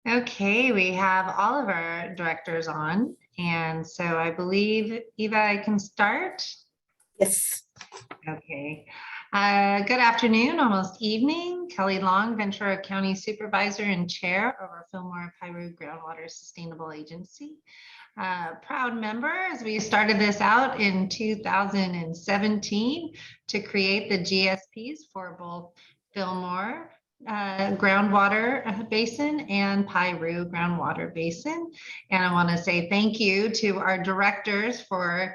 Okay, we have all of our directors on, and so I believe, Eva, I can start. Yes. Okay. Good afternoon, almost evening. Kelly Long, Ventura County Supervisor and Chair over Fillmore Piru Groundwater Sustainable Agency. Proud member as we started this out in 2017 to create the GSPs for both Fillmore groundwater basin and Piru groundwater basin. And I want to say thank you to our directors for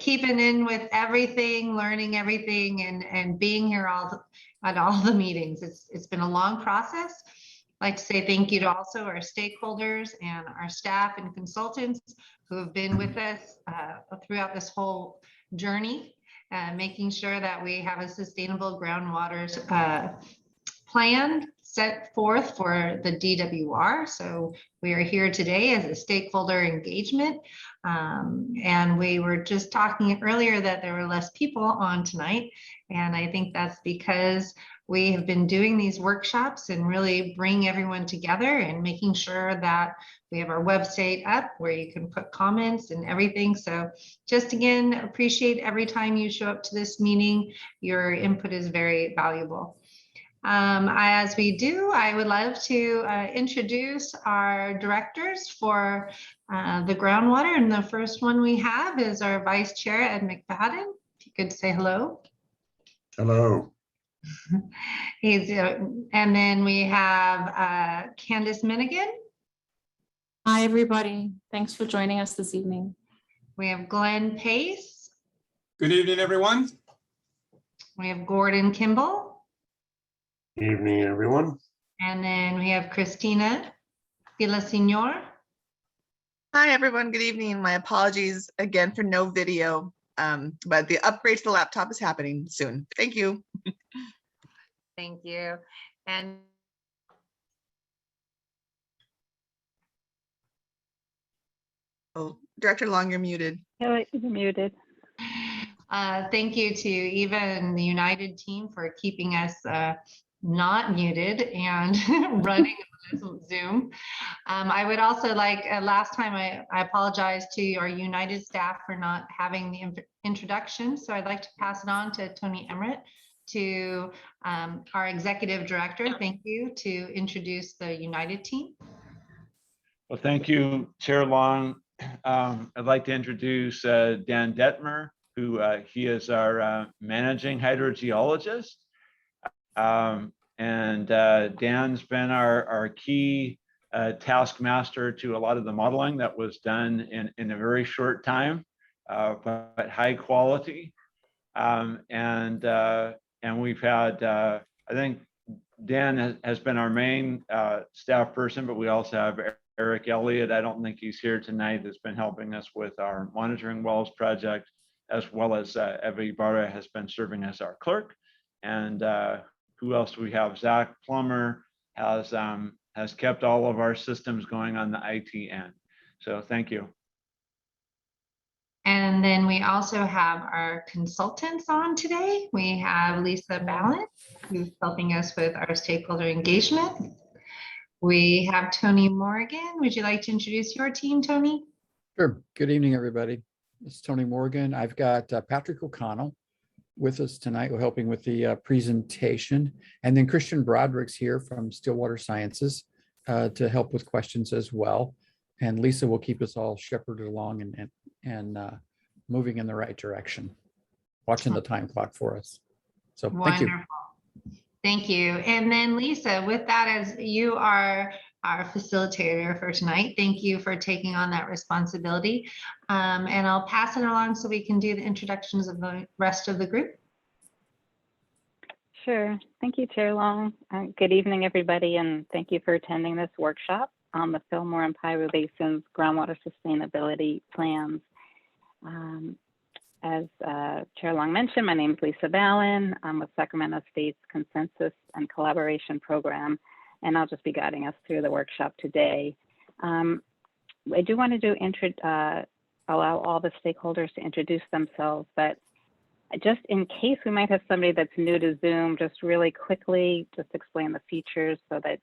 keeping in with everything, learning everything, and being here at all the meetings. It's been a long process. I'd like to say thank you to also our stakeholders and our staff and consultants who have been with us throughout this whole journey, making sure that we have a sustainable groundwater plan set forth for the DWR. So we are here today as a stakeholder engagement. And we were just talking earlier that there were less people on tonight. And I think that's because we have been doing these workshops and really bring everyone together and making sure that we have our website up where you can put comments and everything. So just again, appreciate every time you show up to this meeting. Your input is very valuable. As we do, I would love to introduce our directors for the groundwater. And the first one we have is our Vice Chair, Ed McFadden. If you could say hello. Hello. And then we have Candace Minigan. Hi, everybody. Thanks for joining us this evening. We have Glenn Pace. Good evening, everyone. We have Gordon Kimball. Evening, everyone. And then we have Christina Villaseñor. Hi, everyone. Good evening. My apologies again for no video, but the upgrade to the laptop is happening soon. Thank you. Thank you. And oh, Director Long, you're muted. You're muted. Thank you to Eva and the United team for keeping us not muted and running this Zoom. I would also like, last time I apologize to our United staff for not having the introduction. So I'd like to pass it on to Tony Emmerich, to our Executive Director. Thank you, to introduce the United team. Well, thank you, Chair Long. I'd like to introduce Dan Detmer, who he is our managing hydrogeologist. Dan's been our key taskmaster to a lot of the modeling that was done in a very short time, but high quality. And we've had, I think Dan has been our main staff person, but we also have Eric Elliott. I don't think he's here tonight. That's been helping us with our monitoring wells project, as well as Eva Ibarra has been serving as our clerk. And who else do we have? Zach Plummer has kept all of our systems going on the IT end. So thank you. And then we also have our consultants on today. We have Lisa Ballin, who's helping us with our stakeholder engagement. We have Tony Morgan. Would you like to introduce your team, Tony? Sure. Good evening, everybody. This is Tony Morgan. I've got Patrick O'Connell with us tonight, helping with the presentation. And then Christian Broderick's here from Stillwater Sciences to help with questions as well. And Lisa will keep us all shepherded along and moving in the right direction, watching the time clock for us. So thank you. Thank you. And then Lisa, with that, as you are our facilitator for tonight, thank you for taking on that responsibility. And I'll pass it along so we can do the introductions of the rest of the group. Sure. Thank you, Chair Long. Good evening, everybody, and thank you for attending this workshop on the Fillmore and Piru Basin's groundwater sustainability plans. As Chair Long mentioned, my name is Lisa Ballin. I'm with Sacramento State's Consensus and Collaboration Program, and I'll just be guiding us through the workshop today. I do want to allow all the stakeholders to introduce themselves, but just in case we might have somebody that's new to Zoom, just really quickly, just explain the features so that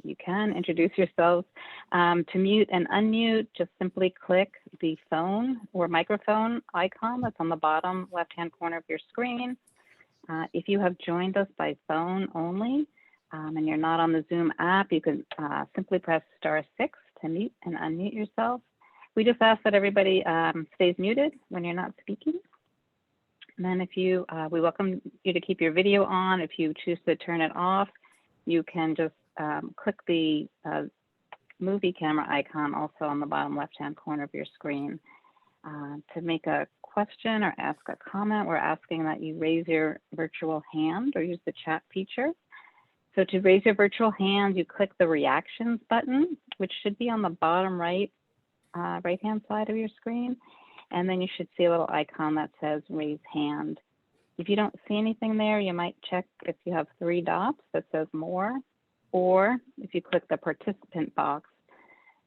you can introduce yourselves. To mute and unmute, just simply click the phone or microphone icon that's on the bottom left-hand corner of your screen. If you have joined us by phone only and you're not on the Zoom app, you can simply press *6 to mute and unmute yourself. We just ask that everybody stays muted when you're not speaking. And then if you, we welcome you to keep your video on. If you choose to turn it off, you can just click the movie camera icon also on the bottom left-hand corner of your screen. To make a question or ask a comment, we're asking that you raise your virtual hand or use the chat feature. So to raise your virtual hand, you click the reactions button, which should be on the bottom right-hand side of your screen. And then you should see a little icon that says raise hand. If you don't see anything there, you might check if you have 3 dots that says more, or if you click the participant box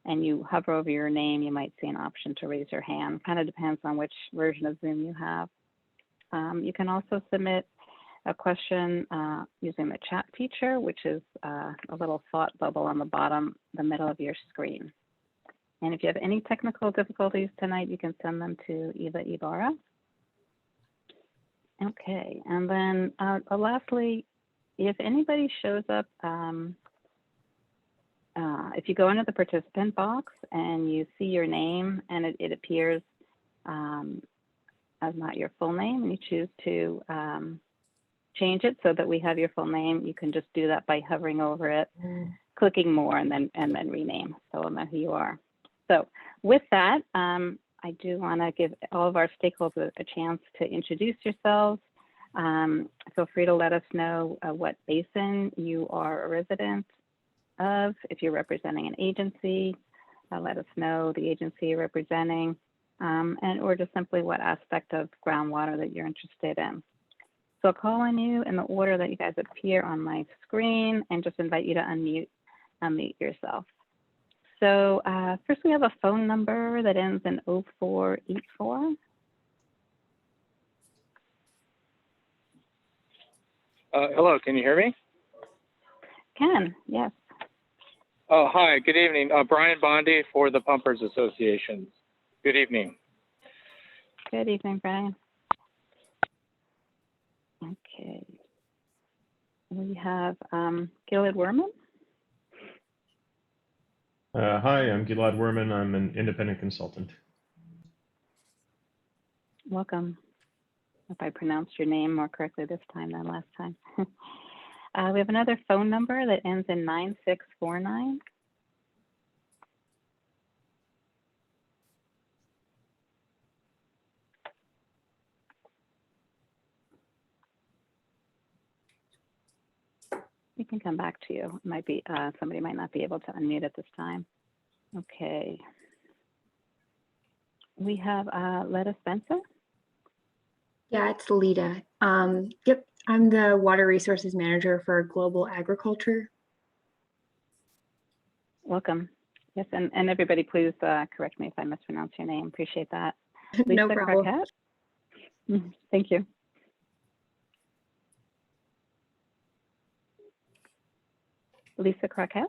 and you hover over your name, you might see an option to raise your hand. Kind of depends on which version of Zoom you have. You can also submit a question using the chat feature, which is a little thought bubble on the bottom, the middle of your screen. And if you have any technical difficulties tonight, you can send them to Eva Ibarra. Okay, and then lastly, if anybody shows up, if you go into the participant box and you see your name and it appears as not your full name, and you choose to change it so that we have your full name, you can just do that by hovering over it, clicking more, and then rename, so we'll know who you are. So with that, I do want to give all of our stakeholders a chance to introduce yourselves. Feel free to let us know what basin you are a resident of. If you're representing an agency, let us know the agency you're representing, and or just simply what aspect of groundwater that you're interested in. So I'll call on you in the order that you guys appear on my screen and just invite you to unmute yourself. So first we have a phone number that ends in 0484. Hello, can you hear me? Can, yes. Oh, hi, good evening. Brian Bondi for the Pumpers Association. Good evening. Good evening, Brian. Okay. We have Gilad Werman. Hi, I'm Gilad Werman. I'm an independent consultant. Welcome. If I pronounced your name more correctly this time than last time. We have another phone number that ends in 9649. We can come back to you. It might be somebody might not be able to unmute at this time. Okay. We have Letta Spencer. Yeah, it's Lita. Yep, I'm the Water Resources Manager for Global Agriculture. Welcome. Yes, and everybody, please correct me if I mispronounce your name. Appreciate that. No Lisa problem. Crockett. Thank you. Lisa Crockett.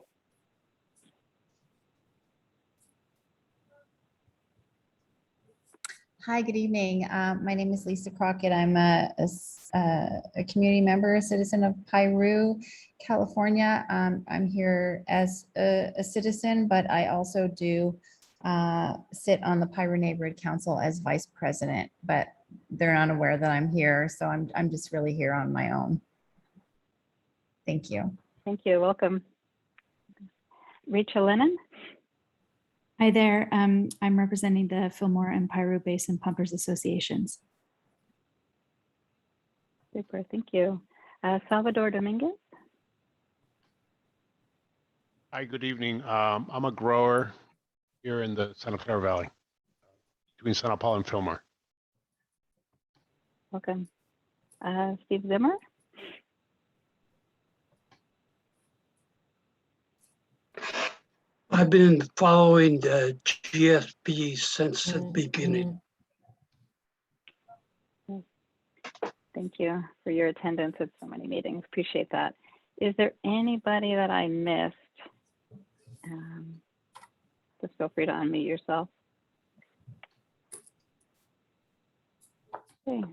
Hi, good evening. My name is Lisa Crockett. I'm a community member, a citizen of Piru, California. I'm here as a citizen, but I also do sit on the Piru Neighborhood Council as vice president, but they're not aware that I'm here. So I'm just really here on my own. Thank you. Thank you. Welcome. Rachel Lennon. Hi there. I'm representing the Fillmore and Piru Basin Pumpers Associations. Super. Thank you. Salvador Dominguez. Hi, good evening. I'm a grower here in the Santa Clara Valley, between Santa Paula and Fillmore. Welcome. Steve Zimmer. I've been following the GSP since the beginning. Thank you for your attendance at so many meetings. Appreciate that. Is there anybody that I missed Just feel free to unmute yourself. Okay,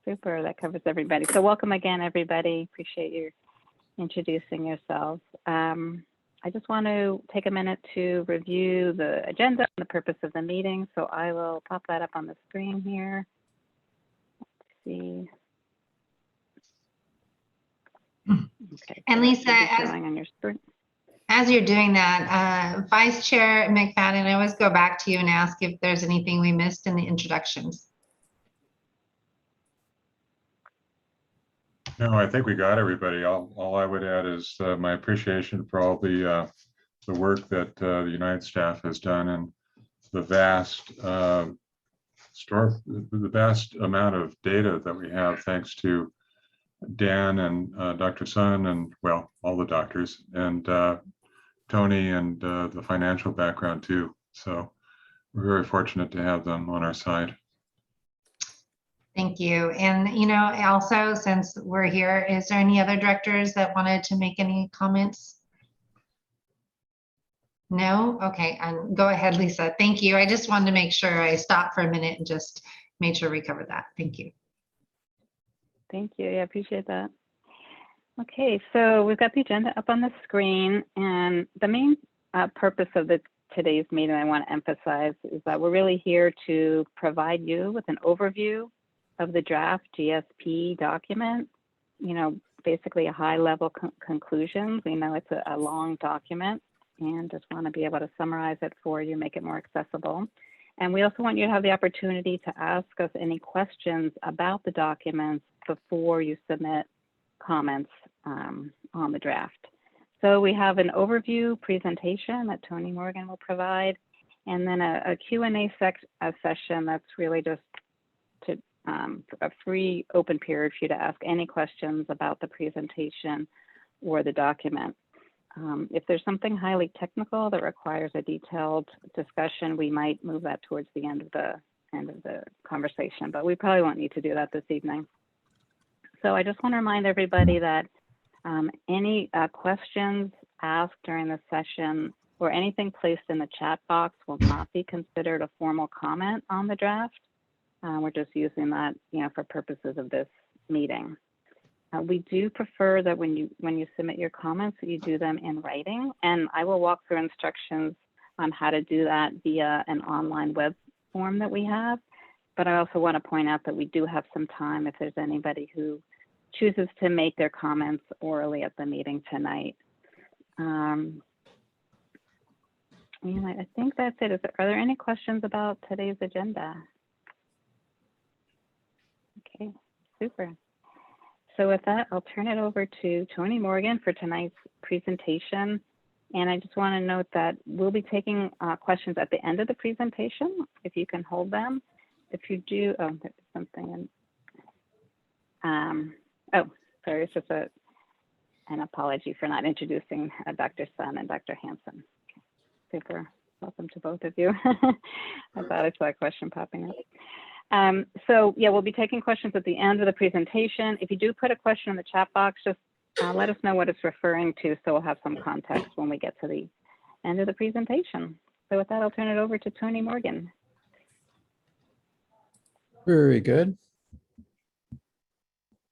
super, that covers everybody. So welcome again, everybody. Appreciate you introducing yourselves. I just want to take a minute to review the agenda and the purpose of the meeting. So I will pop that up on the screen here. Let's see. Okay, And so Lisa, that should be showing on your screen. as you're doing that, Vice Chair McFadden, I always go back to you and ask if there's anything we missed in the introductions. No, I think we got everybody. All I would add is my appreciation for all the work that the United staff has done and the vast the vast amount of data that we have, thanks to Dan and Dr. Sun and, well, all the doctors, and Tony and the financial background too. So we're very fortunate to have them on our side. Thank you. And, you know, also, since we're here, is there any other directors that wanted to make any comments? No? Okay, go ahead, Lisa. Thank you. I just wanted to make sure I stopped for a minute and just made sure we covered that. Thank you. Thank you. Yeah, appreciate that. Okay, so we've got the agenda up on the screen, and the main purpose of today's meeting I want to emphasize is that we're really here to provide you with an overview of the draft GSP document, you know, basically a high-level conclusion. We know it's a long document and just want to be able to summarize it for you, make it more accessible. And we also want you to have the opportunity to ask us any questions about the documents before you submit comments on the draft. So we have an overview presentation that Tony Morgan will provide, and then a Q&A session that's really just to a free open period for you to ask any questions about the presentation or the document. If there's something highly technical that requires a detailed discussion, we might move that towards the end of the conversation, but we probably won't need to do that this evening. So I just want to remind everybody that any questions asked during the session or anything placed in the chat box will not be considered a formal comment on the draft. We're just using that, you know, for purposes of this meeting. We do prefer that when you submit your comments, that you do them in writing, and I will walk through instructions on how to do that via an online web form that we have. But I also want to point out that we do have some time if there's anybody who chooses to make their comments orally at the meeting tonight. And I think that's it. Are there any questions about today's agenda? Okay, super. So with that, I'll turn it over to Tony Morgan for tonight's presentation. And I just want to note that we'll be taking questions at the end of the presentation, if you can hold them. If you do, oh, there's something. Oh, sorry, it's just an apology for not introducing Dr. Sun and Dr. Hansen. Okay, super, welcome to both of you. I thought I saw a question popping up. So yeah, we'll be taking questions at the end of the presentation. If you do put a question in the chat box, just let us know what it's referring to, so we'll have some context when we get to the end of the presentation. So with that, I'll turn it over to Tony Morgan. Very good.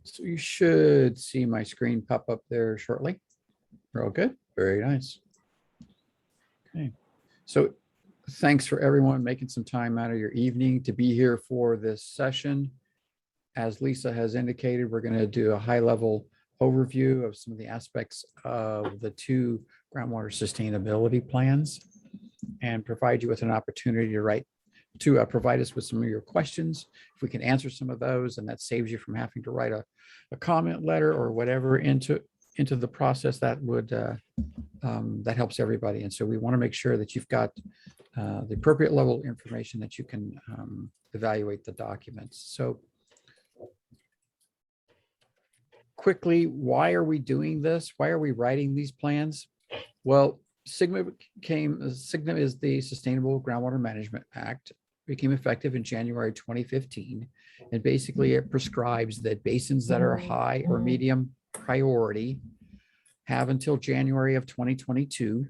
So you should see my screen pop up there shortly. We're all good. Very nice. Okay. So thanks for everyone making some time out of your evening to be here for this session. As Lisa has indicated, we're going to do a high-level overview of some of the aspects of the two groundwater sustainability plans and provide you with an opportunity to provide us with some of your questions. If we can answer some of those, and that saves you from having to write a comment letter or whatever into the process, that would that helps everybody. And so we want to make sure that you've got the appropriate level of information that you can evaluate the documents. So quickly, why are we doing this? Why are we writing these plans? Well, SGMA is the Sustainable Groundwater Management Act, became effective in January 2015. And basically it prescribes that basins that are high or medium priority have until January of 2022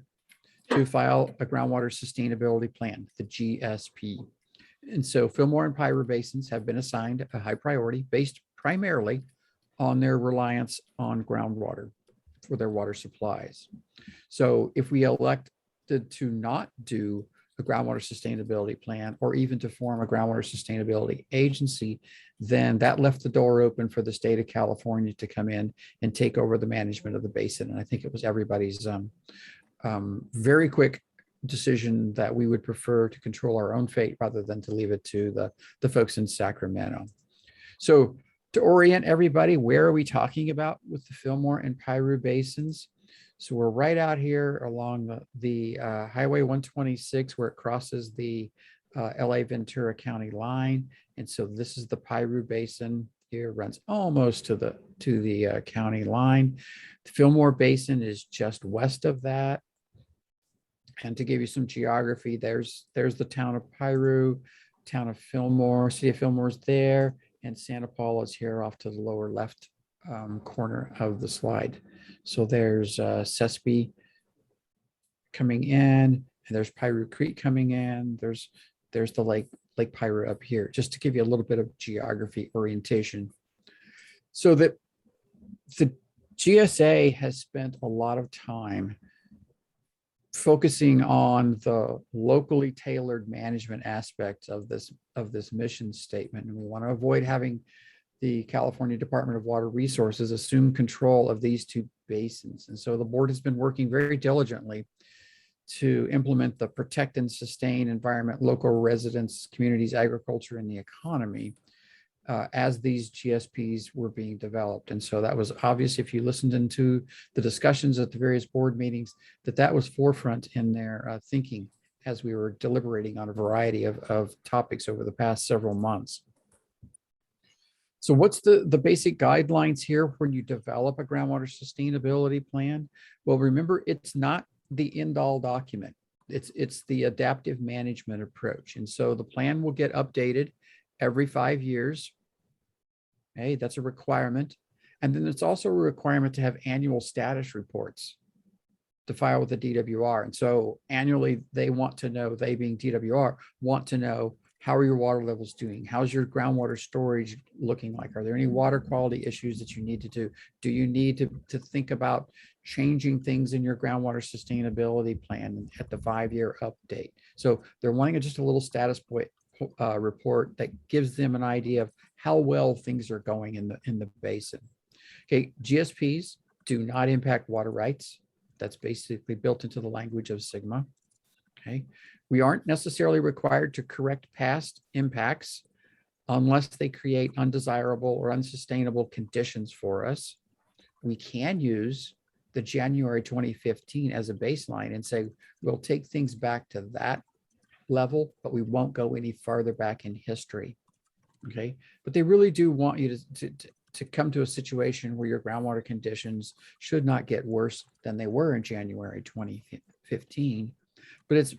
to file a groundwater sustainability plan, the GSP. And so Fillmore and Piru basins have been assigned a high priority based primarily on their reliance on groundwater for their water supplies. So if we elected to not do a groundwater sustainability plan or even to form a groundwater sustainability agency, then that left the door open for the state of California to come in and take over the management of the basin. And I think it was everybody's very quick decision that we would prefer to control our own fate rather than to leave it to the folks in Sacramento. So to orient everybody, where are we talking about with the Fillmore and Piru basins? So we're right out here along the Highway 126 where it crosses the LA Ventura County line. And so this is the Piru Basin here, runs almost to the county line. The Fillmore Basin is just west of that. And to give you some geography, there's the town of Piru, town of Fillmore, city of Fillmore's there, and Santa Paula is here off to the lower left corner of the slide. So there's Sespe coming in, and there's Piru Creek coming in. There's the Lake Piru up here, just to give you a little bit of geography orientation. So that the GSA has spent a lot of time focusing on the locally tailored management aspects of this mission statement. And we want to avoid having the California Department of Water Resources assume control of these two basins. And so the board has been working very diligently to implement the protect and sustain environment, local residents, communities, agriculture, and the economy as these GSPs were being developed. And so that was obvious if you listened into the discussions at the various board meetings, that was forefront in their thinking as we were deliberating on a variety of topics over the past several months. So what's the basic guidelines here when you develop a groundwater sustainability plan? Well, remember, it's not the end-all document. It's the adaptive management approach. And so the plan will get updated every 5 years. Okay, that's a requirement. And then it's also a requirement to have annual status reports to file with the DWR. And so annually they want to know, they being DWR, want to know, how are your water levels doing? How's your groundwater storage looking like? Are there any water quality issues that you need to do? Do you need to think about changing things in your groundwater sustainability plan at the 5-year update? So they're wanting just a little status point report that gives them an idea of how well things are going in the basin. Okay, GSPs do not impact water rights. That's basically built into the language of Sigma. Okay, we aren't necessarily required to correct past impacts unless they create undesirable or unsustainable conditions for us. We can use the January 2015 as a baseline and say, we'll take things back to that level, but we won't go any farther back in history. Okay, but they really do want you to come to a situation where your groundwater conditions should not get worse than they were in January 2015. But it's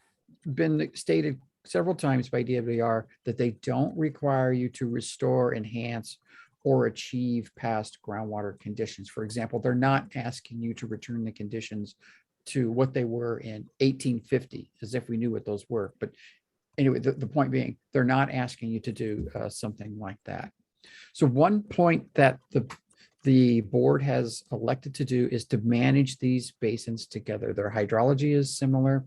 been stated several times by DWR that they don't require you to restore, enhance, or achieve past groundwater conditions. For example, they're not asking you to return the conditions to what they were in 1850, as if we knew what those were. But anyway, the point being, they're not asking you to do something like that. So one point that the board has elected to do is to manage these basins together. Their hydrology is similar,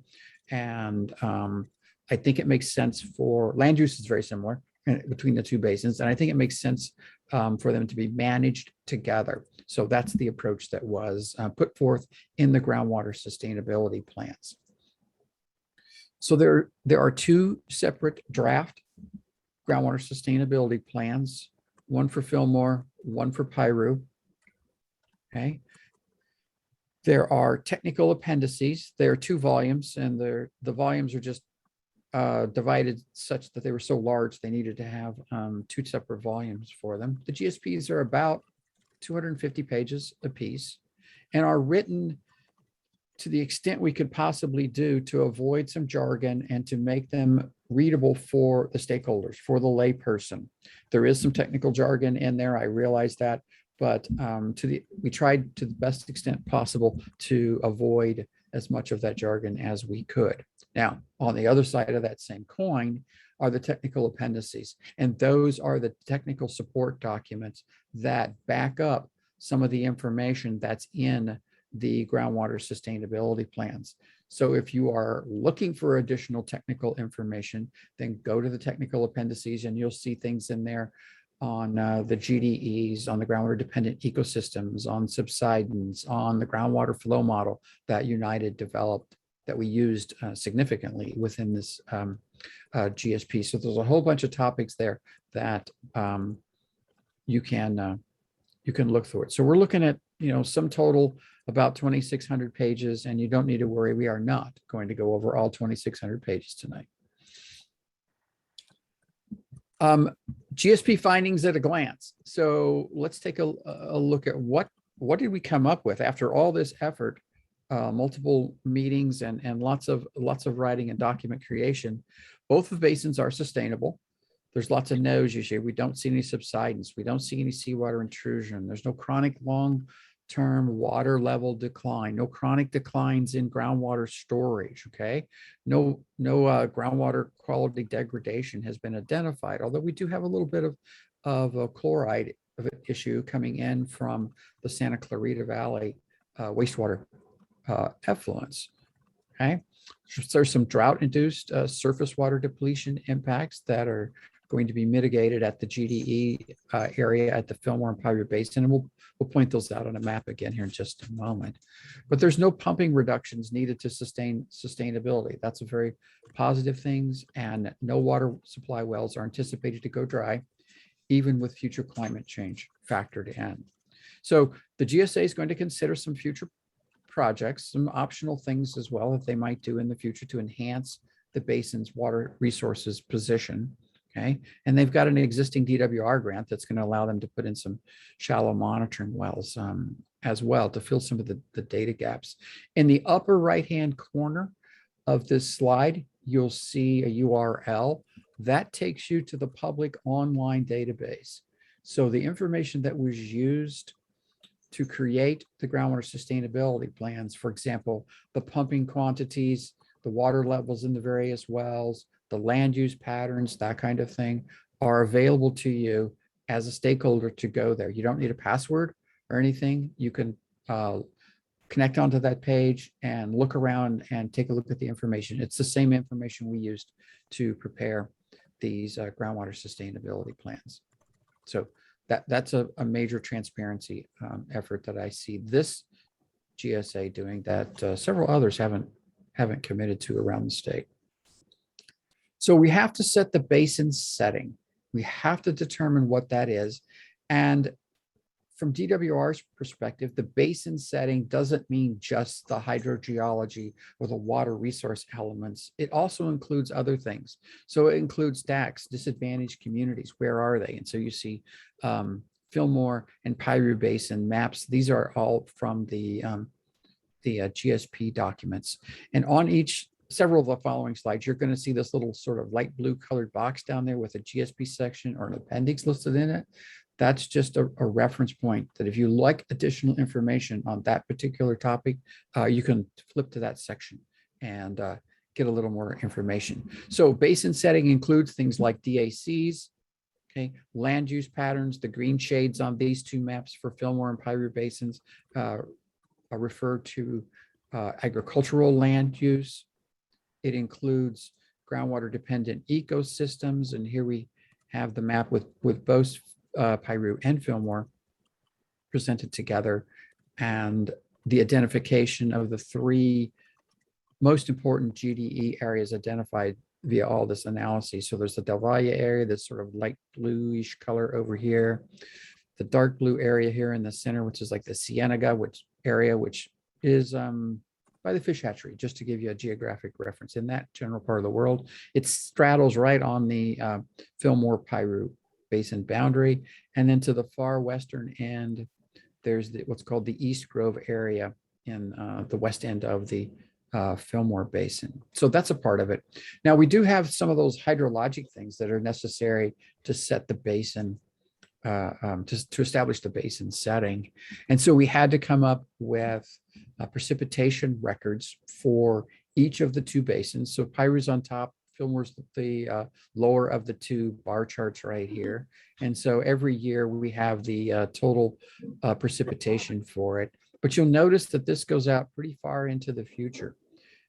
and I think it makes sense for land use is very similar between the two basins, and I think it makes sense for them to be managed together. So that's the approach that was put forth in the groundwater sustainability plans. So there are two separate draft groundwater sustainability plans, one for Fillmore, one for Piru. Okay. There are technical appendices. There are 2 volumes, and the volumes are just divided such that they were so large they needed to have 2 separate volumes for them. The GSPs are about 250 pages a piece and are written to the extent we could possibly do to avoid some jargon and to make them readable for the stakeholders, for the layperson. There is some technical jargon in there, I realize that, but we tried to the best extent possible to avoid as much of that jargon as we could. Now, on the other side of that same coin are the technical appendices, and those are the technical support documents that back up some of the information that's in the groundwater sustainability plans. So if you are looking for additional technical information, then go to the technical appendices and you'll see things in there on the GDEs, on the groundwater dependent ecosystems, on subsidence, on the groundwater flow model that United developed that we used significantly within this GSP. So there's a whole bunch of topics there that you can look through it. So we're looking at, some total about 2,600 pages, and you don't need to worry. We are not going to go over all 2,600 pages tonight. GSP findings at a glance. So let's take a look at what did we come up with after all this effort, multiple meetings and lots of writing and document creation. Both the basins are sustainable. There's lots of no's usually. We don't see any subsidence. We don't see any seawater intrusion. There's no chronic long-term water level decline, no chronic declines in groundwater storage, okay? No groundwater quality degradation has been identified, although we do have a little bit of a chloride issue coming in from the Santa Clarita Valley wastewater effluents, okay? There's some drought-induced surface water depletion impacts that are going to be mitigated at the GDE area at the Fillmore and Piru Basin, and we'll point those out on a map again here in just a moment. But there's no pumping reductions needed to sustain sustainability. That's a very positive things, and no water supply wells are anticipated to go dry, even with future climate change factored in. So the GSA is going to consider some future projects, some optional things as well that they might do in the future to enhance the basin's water resources position. Okay, and they've got an existing DWR grant that's going to allow them to put in some shallow monitoring wells as well to fill some of the data gaps. In the upper right-hand corner of this slide, you'll see a URL that takes you to the public online database. So the information that was used to create the groundwater sustainability plans, for example, the pumping quantities, the water levels in the various wells, the land use patterns, that kind of thing, are available to you as a stakeholder to go there. You don't need a password or anything. You can connect onto that page and look around and take a look at the information. It's the same information we used to prepare these groundwater sustainability plans. So that's a major transparency effort that I see this GSA doing that several others haven't committed to around the state. So we have to set the basin setting. We have to determine what that is. And from DWR's perspective, the basin setting doesn't mean just the hydrogeology or the water resource elements. It also includes other things. So it includes DACs, disadvantaged communities. Where are they? And so you see Fillmore and Piru Basin maps. These are all from the GSP documents. And on several of the following slides, you're going to see this little sort of light blue colored box down there with a GSP section or an appendix listed in it. That's just a reference point that if you like additional information on that particular topic, you can flip to that section and get a little more information. So basin setting includes things like DACs, okay, land use patterns. The green shades on these two maps for Fillmore and Piru Basins are referred to agricultural land use. It includes groundwater dependent ecosystems. And here we have the map with both Piru and Fillmore presented together, and the identification of the three most important GDE areas identified via all this analysis. So there's the Del Valle area, this sort of light bluish color over here, the dark blue area here in the center, which is like the Cienega area, which is by the fish hatchery, just to give you a geographic reference. In that general part of the world, it straddles right on the Fillmore Piru Basin boundary. And then to the far western end, there's what's called the East Grove area in the west end of the Fillmore Basin. So that's a part of it. Now we do have some of those hydrologic things that are necessary to set the basin, to establish the basin setting. And so we had to come up with precipitation records for each of the two basins. So Piru's on top, Fillmore's the lower of the two bar charts right here. And so every year we have the total precipitation for it. But you'll notice that this goes out pretty far into the future.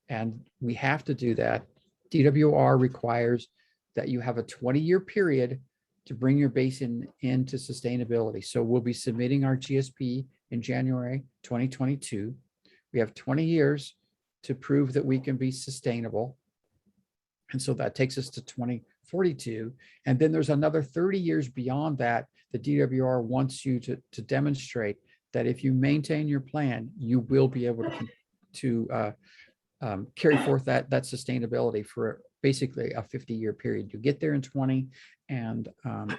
And we have to do that. DWR requires that you have a 20-year period to bring your basin into sustainability. So we'll be submitting our GSP in January 2022. We have 20 years to prove that we can be sustainable. And so that takes us to 2042. And then there's another 30 years beyond that. The DWR wants you to demonstrate that if you maintain your plan, you will be able to carry forth that sustainability for basically a 50-year period. You get there in 20 and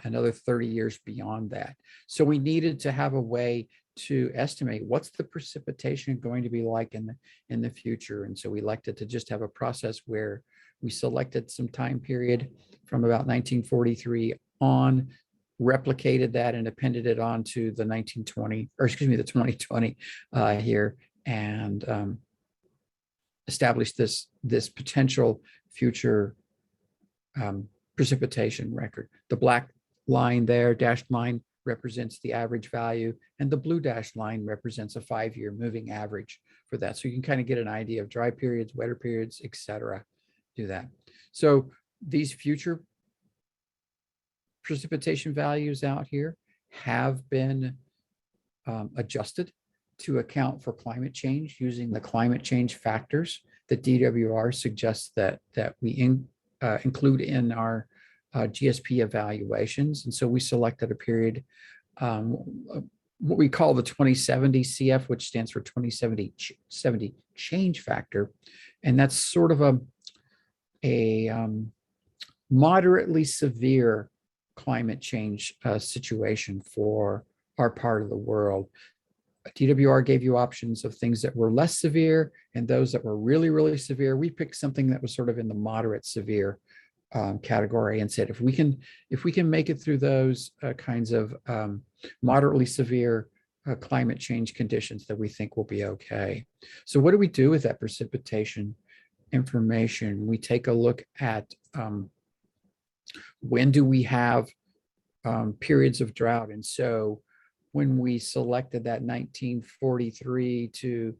another 30 years beyond that. So we needed to have a way to estimate what's the precipitation going to be like in the future. And so we elected to just have a process where we selected some time period from about 1943 on, replicated that and appended it onto the 1920, or excuse me, the 2020 here, and established this potential future precipitation record. The black line there, dashed line, represents the average value, and the blue dashed line represents a 5-year moving average for that. So you can kind of get an idea of dry periods, wetter periods, etc. Do that. So these future precipitation values out here have been adjusted to account for climate change using the climate change factors that DWR suggests that we include in our GSP evaluations. And so we selected a period, what we call the 2070 CF, which stands for 2070 change factor. And that's sort of a moderately severe climate change situation for our part of the world. DWR gave you options of things that were less severe and those that were really, really severe. We picked something that was sort of in the moderate severe category and said, if we can make it through those kinds of moderately severe climate change conditions, that we think will be okay. So what do we do with that precipitation information? We take a look at when do we have periods of drought. And so when we selected that 1943 to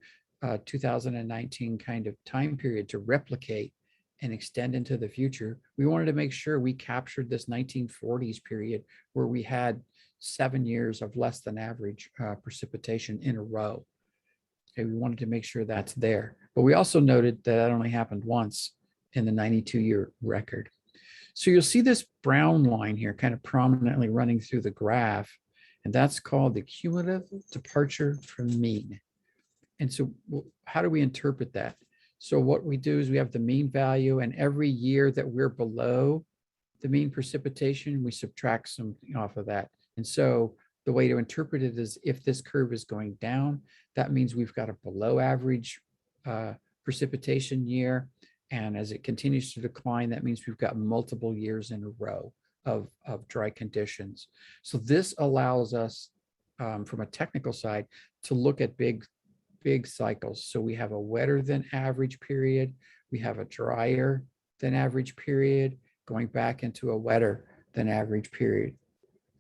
2019 kind of time period to replicate and extend into the future, we wanted to make sure we captured this 1940s period where we had 7 years of less than average precipitation in a row. Okay, we wanted to make sure that's there. But we also noted that only happened once in the 92-year record. So you'll see this brown line here kind of prominently running through the graph, and that's called the cumulative departure from mean. And so how do we interpret that? So what we do is we have the mean value, and every year that we're below the mean precipitation, we subtract something off of that. And so the way to interpret it is if this curve is going down, that means we've got a below average precipitation year. And as it continues to decline, that means we've got multiple years in a row of dry conditions. So this allows us, from a technical side, to look at big cycles. So we have a wetter than average period. We have a drier than average period, going back into a wetter than average period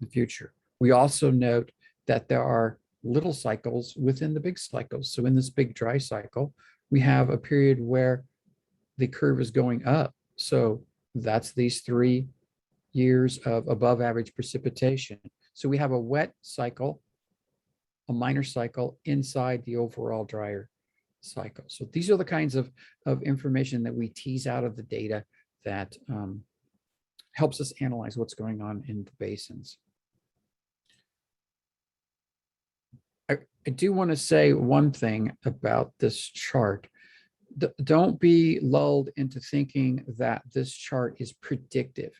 in the future. We also note that there are little cycles within the big cycles. So in this big dry cycle, we have a period where the curve is going up. So that's these 3 years of above average precipitation. So we have a wet cycle, a minor cycle inside the overall drier cycle. So these are the kinds of information that we tease out of the data that helps us analyze what's going on in the basins. I do want to say one thing about this chart. Don't be lulled into thinking that this chart is predictive.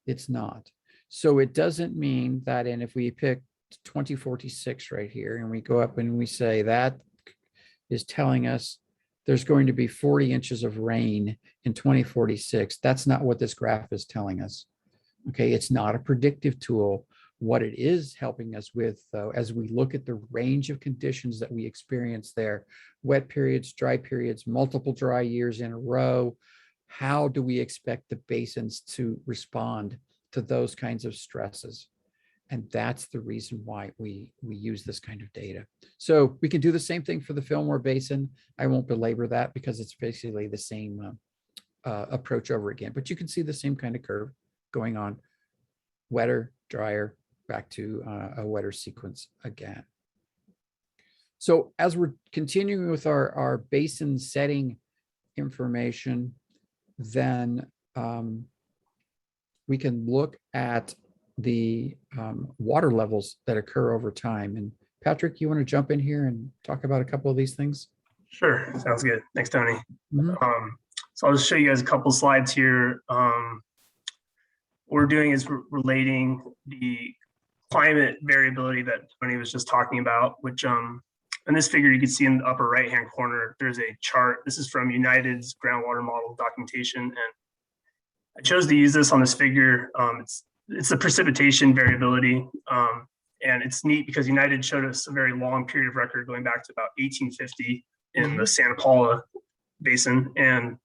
It's not. So it doesn't mean that, and if we pick 2046 right here and we go up and we say that is telling us there's going to be 40 inches of rain in 2046. That's not what this graph is telling us. Okay, it's not a predictive tool. What it is helping us with, though, as we look at the range of conditions that we experience there, wet periods, dry periods, multiple dry years in a row, how do we expect the basins to respond to those kinds of stresses? And that's the reason why we use this kind of data. So we can do the same thing for the Fillmore Basin. I won't belabor that because it's basically the same approach over again, but you can see the same kind of curve going on, wetter, drier, back to a wetter sequence again. So as we're continuing with our basin setting information, then we can look at the water levels that occur over time. And Patrick, you want to jump in here and talk about a couple of these things? Sure, sounds good. Thanks, Tony. So I'll just show you guys a couple slides here. What we're doing is relating the climate variability that Tony was just talking about, which in this figure, you can see in the upper right-hand corner, there's a chart. This is from United's groundwater model documentation. And I chose to use this on this figure. It's the precipitation variability. And it's neat because United showed us a very long period of record going back to about 1850 in the Santa Paula Basin. And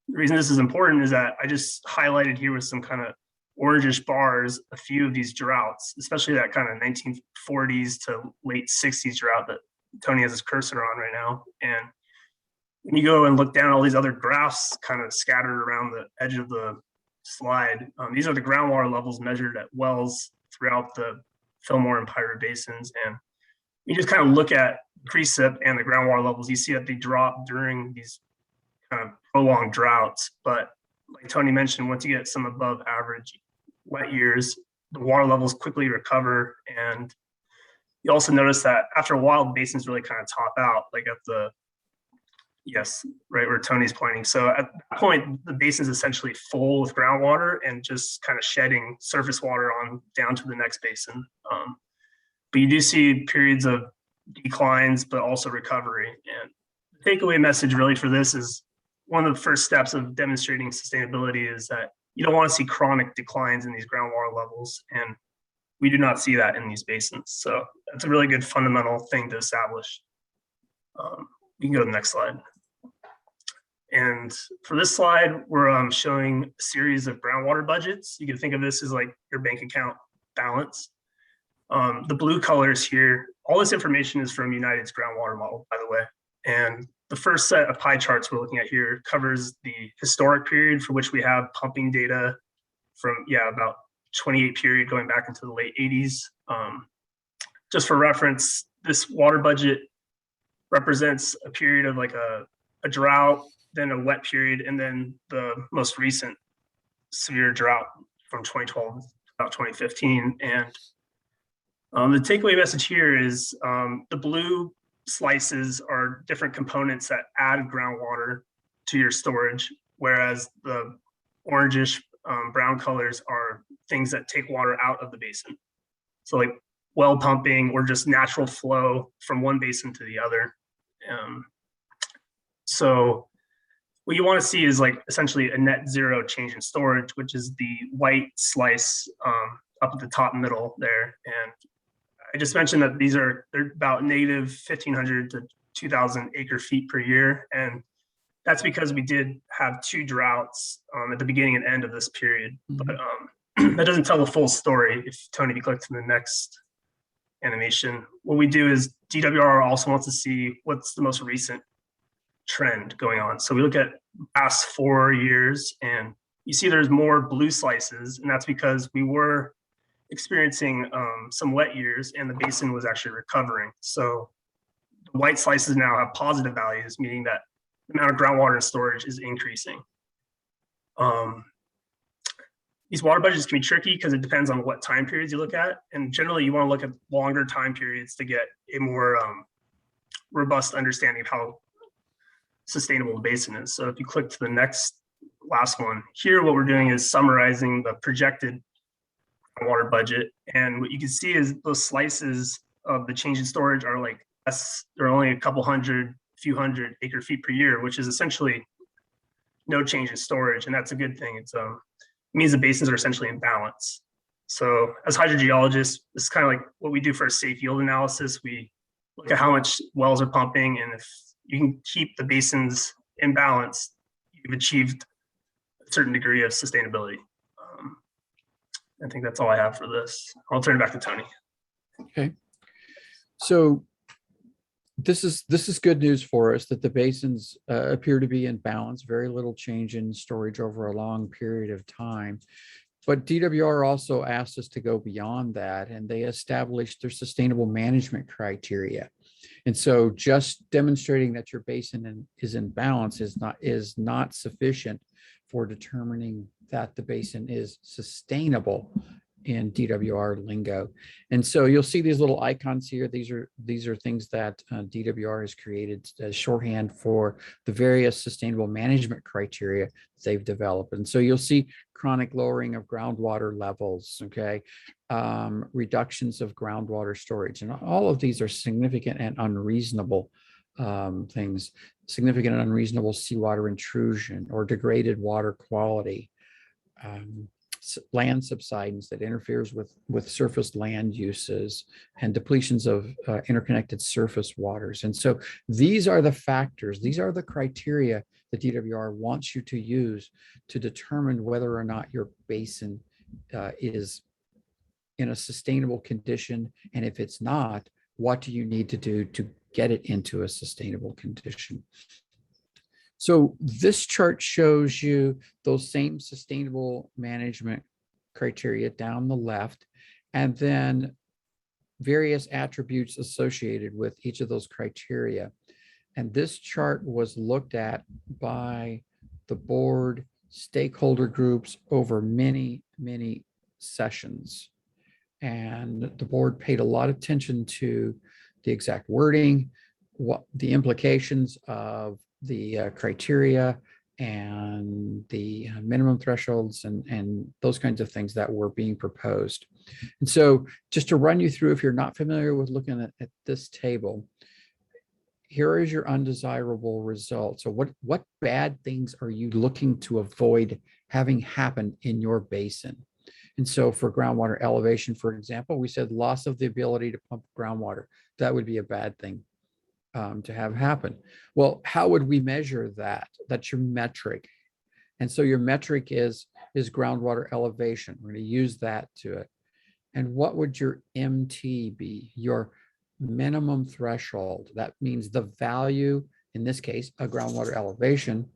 the reason this is important is that I just highlighted here with some kind of orangish bars a few of these droughts, especially that kind of 1940s to late 60s drought that Tony has his cursor on right now. And when you go and look down all these other graphs kind of scattered around the edge of the slide, these are the groundwater levels measured at wells throughout the Fillmore and Piru basins. And you just kind of look at precip and the groundwater levels, you see that they drop during these kind of prolonged droughts. But like Tony mentioned, once you get some above average wet years, the water levels quickly recover. And you also notice that after a while, the basins really kind of top out, like at the, yes, right where Tony's pointing. So at that point, the basin is essentially full with groundwater and just kind of shedding surface water on down to the next basin. But you do see periods of declines, but also recovery. And the takeaway message really for this is one of the first steps of demonstrating sustainability is that you don't want to see chronic declines in these groundwater levels. And we do not see that in these basins. So that's a really good fundamental thing to establish. You can go to the next slide. And for this slide, we're showing a series of groundwater budgets. You can think of this as like your bank account balance. The blue colors here, all this information is from United's groundwater model, by the way. And the first set of pie charts we're looking at here covers the historic period for which we have pumping data from, about 28 period going back into the late 80s. Just for reference, this water budget represents a period of like a drought, then a wet period, and then the most recent severe drought from 2012 to about 2015. And the takeaway message here is the blue slices are different components that add groundwater to your storage, whereas the orangish brown colors are things that take water out of the basin. So like well pumping or just natural flow from one basin to the other. So what you want to see is like essentially a net zero change in storage, which is the white slice up at the top middle there. And I just mentioned that they're about native 1,500 to 2,000 acre feet per year. And that's because we did have two droughts at the beginning and end of this period. But that doesn't tell the full story. If Tony, you click to the next animation, what we do is DWR also wants to see what's the most recent trend going on. So we look at past 4 years and you see there's more blue slices, and that's because we were experiencing some wet years and the basin was actually recovering. So the white slices now have positive values, meaning that the amount of groundwater in storage is increasing. These water budgets can be tricky because it depends on what time periods you look at. And generally you want to look at longer time periods to get a more robust understanding of how sustainable the basin is. So if you click to the last one, here what we're doing is summarizing the projected water budget. And what you can see is those slices of the change in storage are like less, they're only a few hundred acre feet per year, which is essentially no change in storage. And that's a good thing. It's it means the basins are essentially in balance. So as hydrogeologists, this is kind of like what we do for a safe yield analysis. We look at how much wells are pumping, and if you can keep the basins in balance, you've achieved a certain degree of sustainability. I think that's all I have for this. I'll turn it back to Tony. Okay. So this is good news for us that the basins appear to be in balance, very little change in storage over a long period of time. But DWR also asked us to go beyond that, and they established their sustainable management criteria. And so just demonstrating that your basin is in balance is not sufficient for determining that the basin is sustainable in DWR lingo. And so you'll see these little icons here. These are things that DWR has created as shorthand for the various sustainable management criteria they've developed. And so you'll see chronic lowering of groundwater levels, okay, reductions of groundwater storage. And all of these are significant and unreasonable things, significant and unreasonable seawater intrusion or degraded water quality, land subsidence that interferes with surface land uses, and depletions of interconnected surface waters. And so these are the factors, these are the criteria that DWR wants you to use to determine whether or not your basin is in a sustainable condition. And if it's not, what do you need to do to get it into a sustainable condition? So this chart shows you those same sustainable management criteria down the left, and then various attributes associated with each of those criteria. And this chart was looked at by the board stakeholder groups over many, many sessions. And the board paid a lot of attention to the exact wording, what the implications of the criteria and the minimum thresholds and those kinds of things that were being proposed. And so just to run you through, if you're not familiar with looking at this table, here is your undesirable result. So what bad things are you looking to avoid having happen in your basin? And so for groundwater elevation, for example, we said loss of the ability to pump groundwater. That would be a bad thing to have happen. Well, how would we measure that? That's your metric. And so your metric is groundwater elevation. We're going to use that to it. And what would your MT be? Your minimum threshold. That means the value, in this case, a groundwater elevation,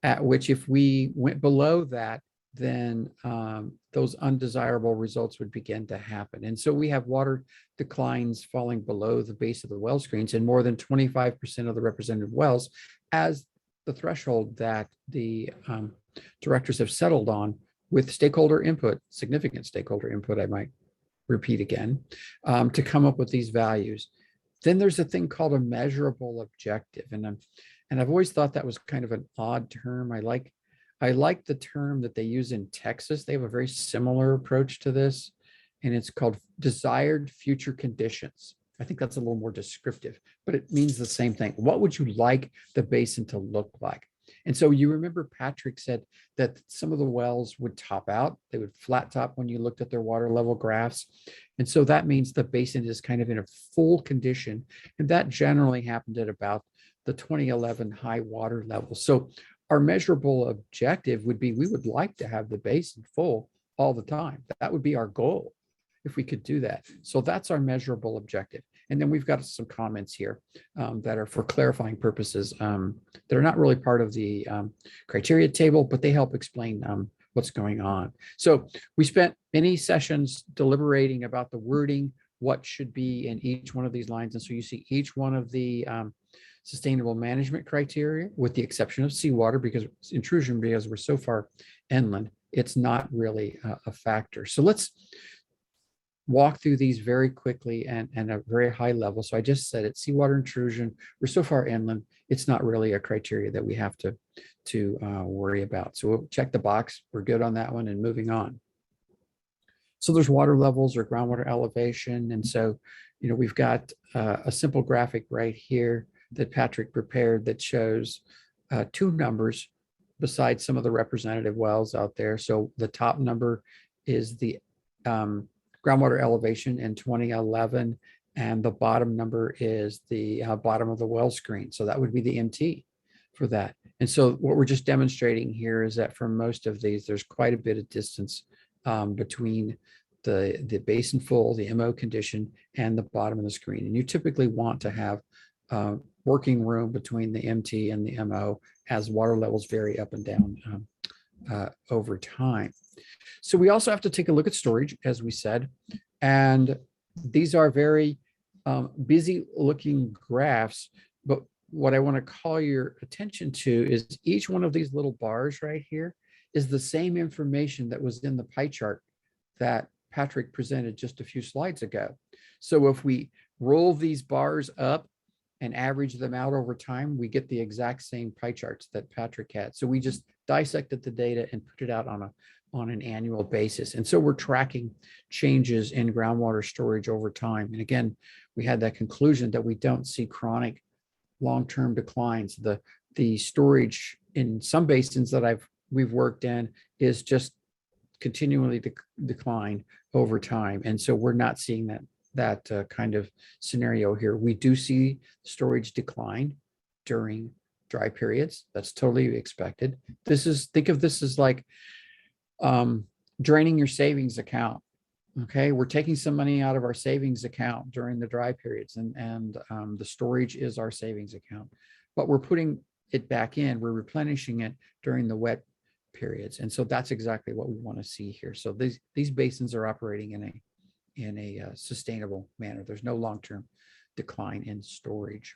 at which if we went below that, then those undesirable results would begin to happen. And so we have water declines falling below the base of the well screens in more than 25% of the representative wells as the threshold that the directors have settled on with stakeholder input, significant stakeholder input, I might repeat again, to come up with these values. Then there's a thing called a measurable objective. And I've always thought that was kind of an odd term. I like the term that they use in Texas. They have a very similar approach to this, and it's called desired future conditions. I think that's a little more descriptive, but it means the same thing. What would you like the basin to look like? And so you remember Patrick said that some of the wells would top out. They would flat top when you looked at their water level graphs. And so that means the basin is kind of in a full condition. And that generally happened at about the 2011 high water level. So our measurable objective would be, we would like to have the basin full all the time. That would be our goal if we could do that. So that's our measurable objective. And then we've got some comments here that are for clarifying purposes that are not really part of the criteria table, but they help explain what's going on. So we spent many sessions deliberating about the wording, what should be in each one of these lines. And so you see each one of the sustainable management criteria, with the exception of seawater, because intrusion, because we're so far inland, it's not really a factor. So let's walk through these very quickly and at a very high level. So I just said it, seawater intrusion, we're so far inland, it's not really a criteria that we have to worry about. So we'll check the box, we're good on that one and moving on. So there's water levels or groundwater elevation. And so, we've got a simple graphic right here that Patrick prepared that shows two numbers besides some of the representative wells out there. So the top number is the groundwater elevation in 2011, and the bottom number is the bottom of the well screen. So that would be the MT for that. And so what we're just demonstrating here is that for most of these, there's quite a bit of distance between the basin full, the MO condition, and the bottom of the screen. And you typically want to have working room between the MT and the MO as water levels vary up and down over time. So we also have to take a look at storage, as we said, and these are very busy looking graphs, but what I want to call your attention to is each one of these little bars right here is the same information that was in the pie chart that Patrick presented just a few slides ago. So if we roll these bars up and average them out over time, we get the exact same pie charts that Patrick had. So we just dissected the data and put it out on an annual basis. And so we're tracking changes in groundwater storage over time. And again, we had that conclusion that we don't see chronic long-term declines. The storage in some basins that we've worked in is just continually decline over time. And so we're not seeing that kind of scenario here. We do see storage decline during dry periods. That's totally expected. Think of this as like draining your savings account. Okay, we're taking some money out of our savings account during the dry periods, and the storage is our savings account, but we're putting it back in, we're replenishing it during the wet periods. And so that's exactly what we want to see here. So these basins are operating in a sustainable manner. There's no long-term decline in storage.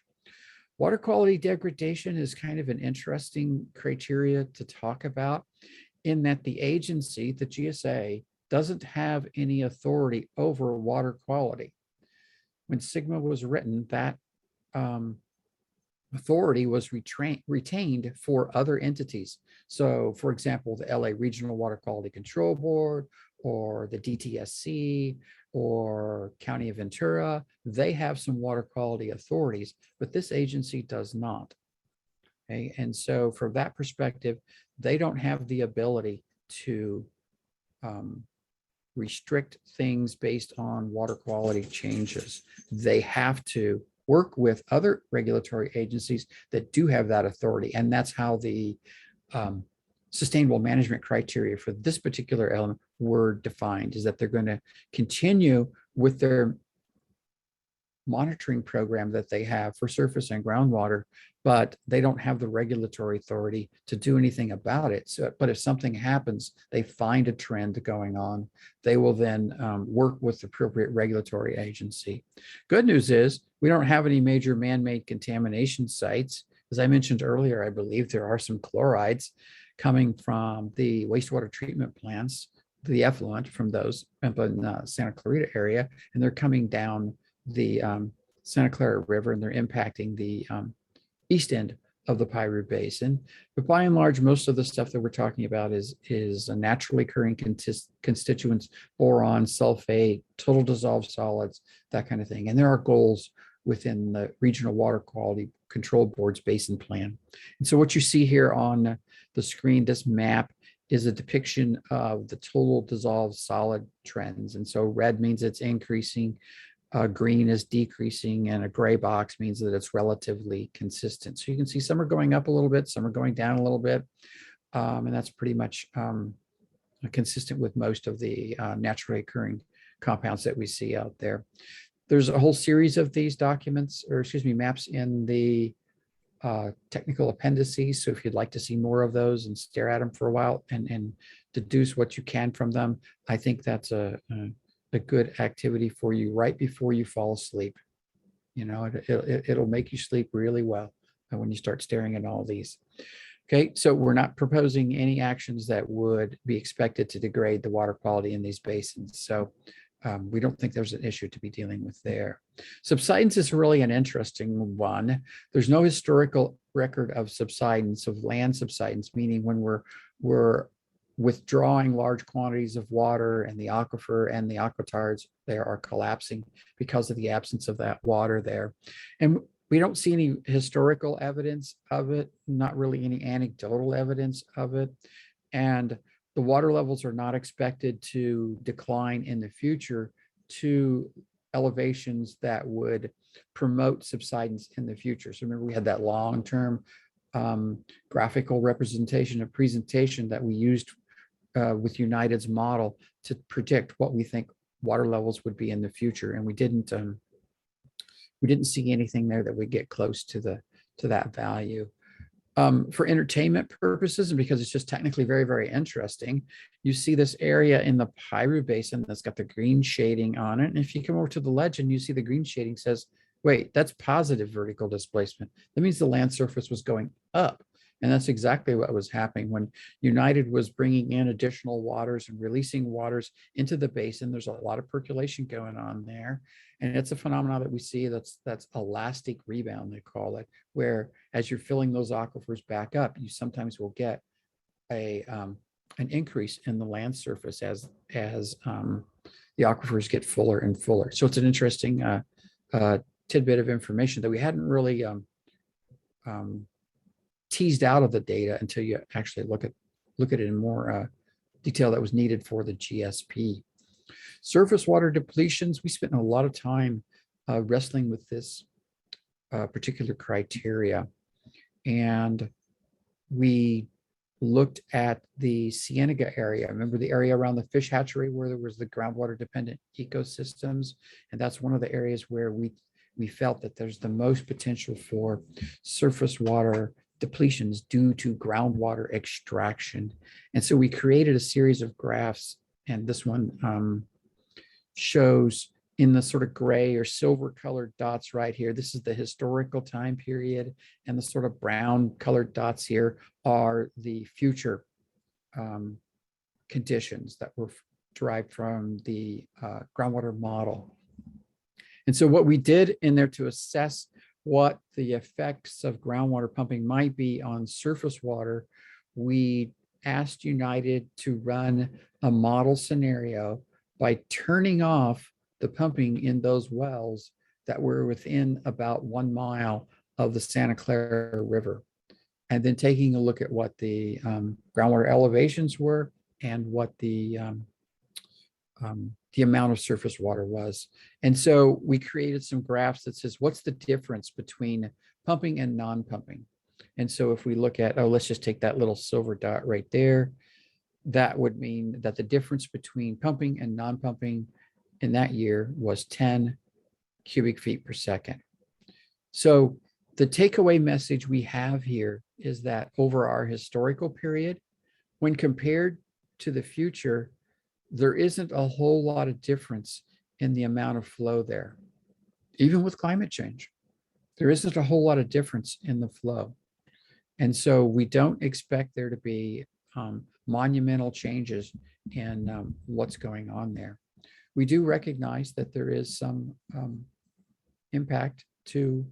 Water quality degradation is kind of an interesting criteria to talk about, in that the agency, the GSA, doesn't have any authority over water quality. When SGMA was written, that authority was retained for other entities. So for example, the LA Regional Water Quality Control Board, or the DTSC, or County of Ventura, they have some water quality authorities, but this agency does not. Okay, and so from that perspective, they don't have the ability to restrict things based on water quality changes. They have to work with other regulatory agencies that do have that authority. And that's how the sustainable management criteria for this particular element were defined, is that they're going to continue with their monitoring program that they have for surface and groundwater, but they don't have the regulatory authority to do anything about it. So, but if something happens, they find a trend going on, they will then work with the appropriate regulatory agency. Good news is we don't have any major man-made contamination sites. As I mentioned earlier, I believe there are some chlorides coming from the wastewater treatment plants, the effluent from those in the Santa Clarita area, and they're coming down the Santa Clara River, and they're impacting the east end of the Piru Basin. But by and large, most of the stuff that we're talking about is a naturally occurring constituents, boron, sulfate, total dissolved solids, that kind of thing. And there are goals within the Regional Water Quality Control Board's basin plan. And so what you see here on the screen, this map, is a depiction of the total dissolved solid trends. And so red means it's increasing, green is decreasing, and a gray box means that it's relatively consistent. So you can see some are going up a little bit, some are going down a little bit, and that's pretty much consistent with most of the naturally occurring compounds that we see out there. There's a whole series of these documents, or excuse me, maps in the technical appendices. So if you'd like to see more of those and stare at them for a while and deduce what you can from them, I think that's a good activity for you right before you fall asleep. You know, it'll make you sleep really well when you start staring at all these. Okay, so we're not proposing any actions that would be expected to degrade the water quality in these basins. So we don't think there's an issue to be dealing with there. Subsidence is really an interesting one. There's no historical record of subsidence, of land subsidence, meaning when we're withdrawing large quantities of water and the aquifer and the aquitars there are collapsing because of the absence of that water there. And we don't see any historical evidence of it, not really any anecdotal evidence of it. And the water levels are not expected to decline in the future to elevations that would promote subsidence in the future. So remember, we had that long-term graphical representation of presentation that we used with United's model to predict what we think water levels would be in the future, and we didn't see anything there that would get close to that value. For entertainment purposes, and because it's just technically very, very interesting, you see this area in the Piru Basin that's got the green shading on it. And if you come over to the legend, you see the green shading says, wait, that's positive vertical displacement. That means the land surface was going up. And that's exactly what was happening when United was bringing in additional waters and releasing waters into the basin. There's a lot of percolation going on there. And it's a phenomenon that we see that's elastic rebound, they call it, where as you're filling those aquifers back up, you sometimes will get an increase in the land surface as the aquifers get fuller and fuller. So it's an interesting tidbit of information that we hadn't really teased out of the data until you actually look at it in more detail that was needed for the GSP. Surface water depletions, we spent a lot of time wrestling with this particular criteria. And we looked at the Cienega area. Remember the area around the fish hatchery where there was the groundwater dependent ecosystems? And that's one of the areas where we felt that there's the most potential for surface water depletions due to groundwater extraction. And so we created a series of graphs, and this one shows in the sort of gray or silver colored dots right here. This is the historical time period, and the sort of brown colored dots here are the future conditions that were derived from the groundwater model. And so what we did in there to assess what the effects of groundwater pumping might be on surface water, we asked United to run a model scenario by turning off the pumping in those wells that were within about 1 mile of the Santa Clara River, and then taking a look at what the groundwater elevations were and what the amount of surface water was. And so we created some graphs that says, what's the difference between pumping and non-pumping? And so if we look at, let's just take that little silver dot right there. That would mean that the difference between pumping and non-pumping in that year was 10 cubic feet per second. So the takeaway message we have here is that over our historical period, when compared to the future, there isn't a whole lot of difference in the amount of flow there. Even with climate change, there isn't a whole lot of difference in the flow. And so we don't expect there to be monumental changes in what's going on there. We do recognize that there is some impact to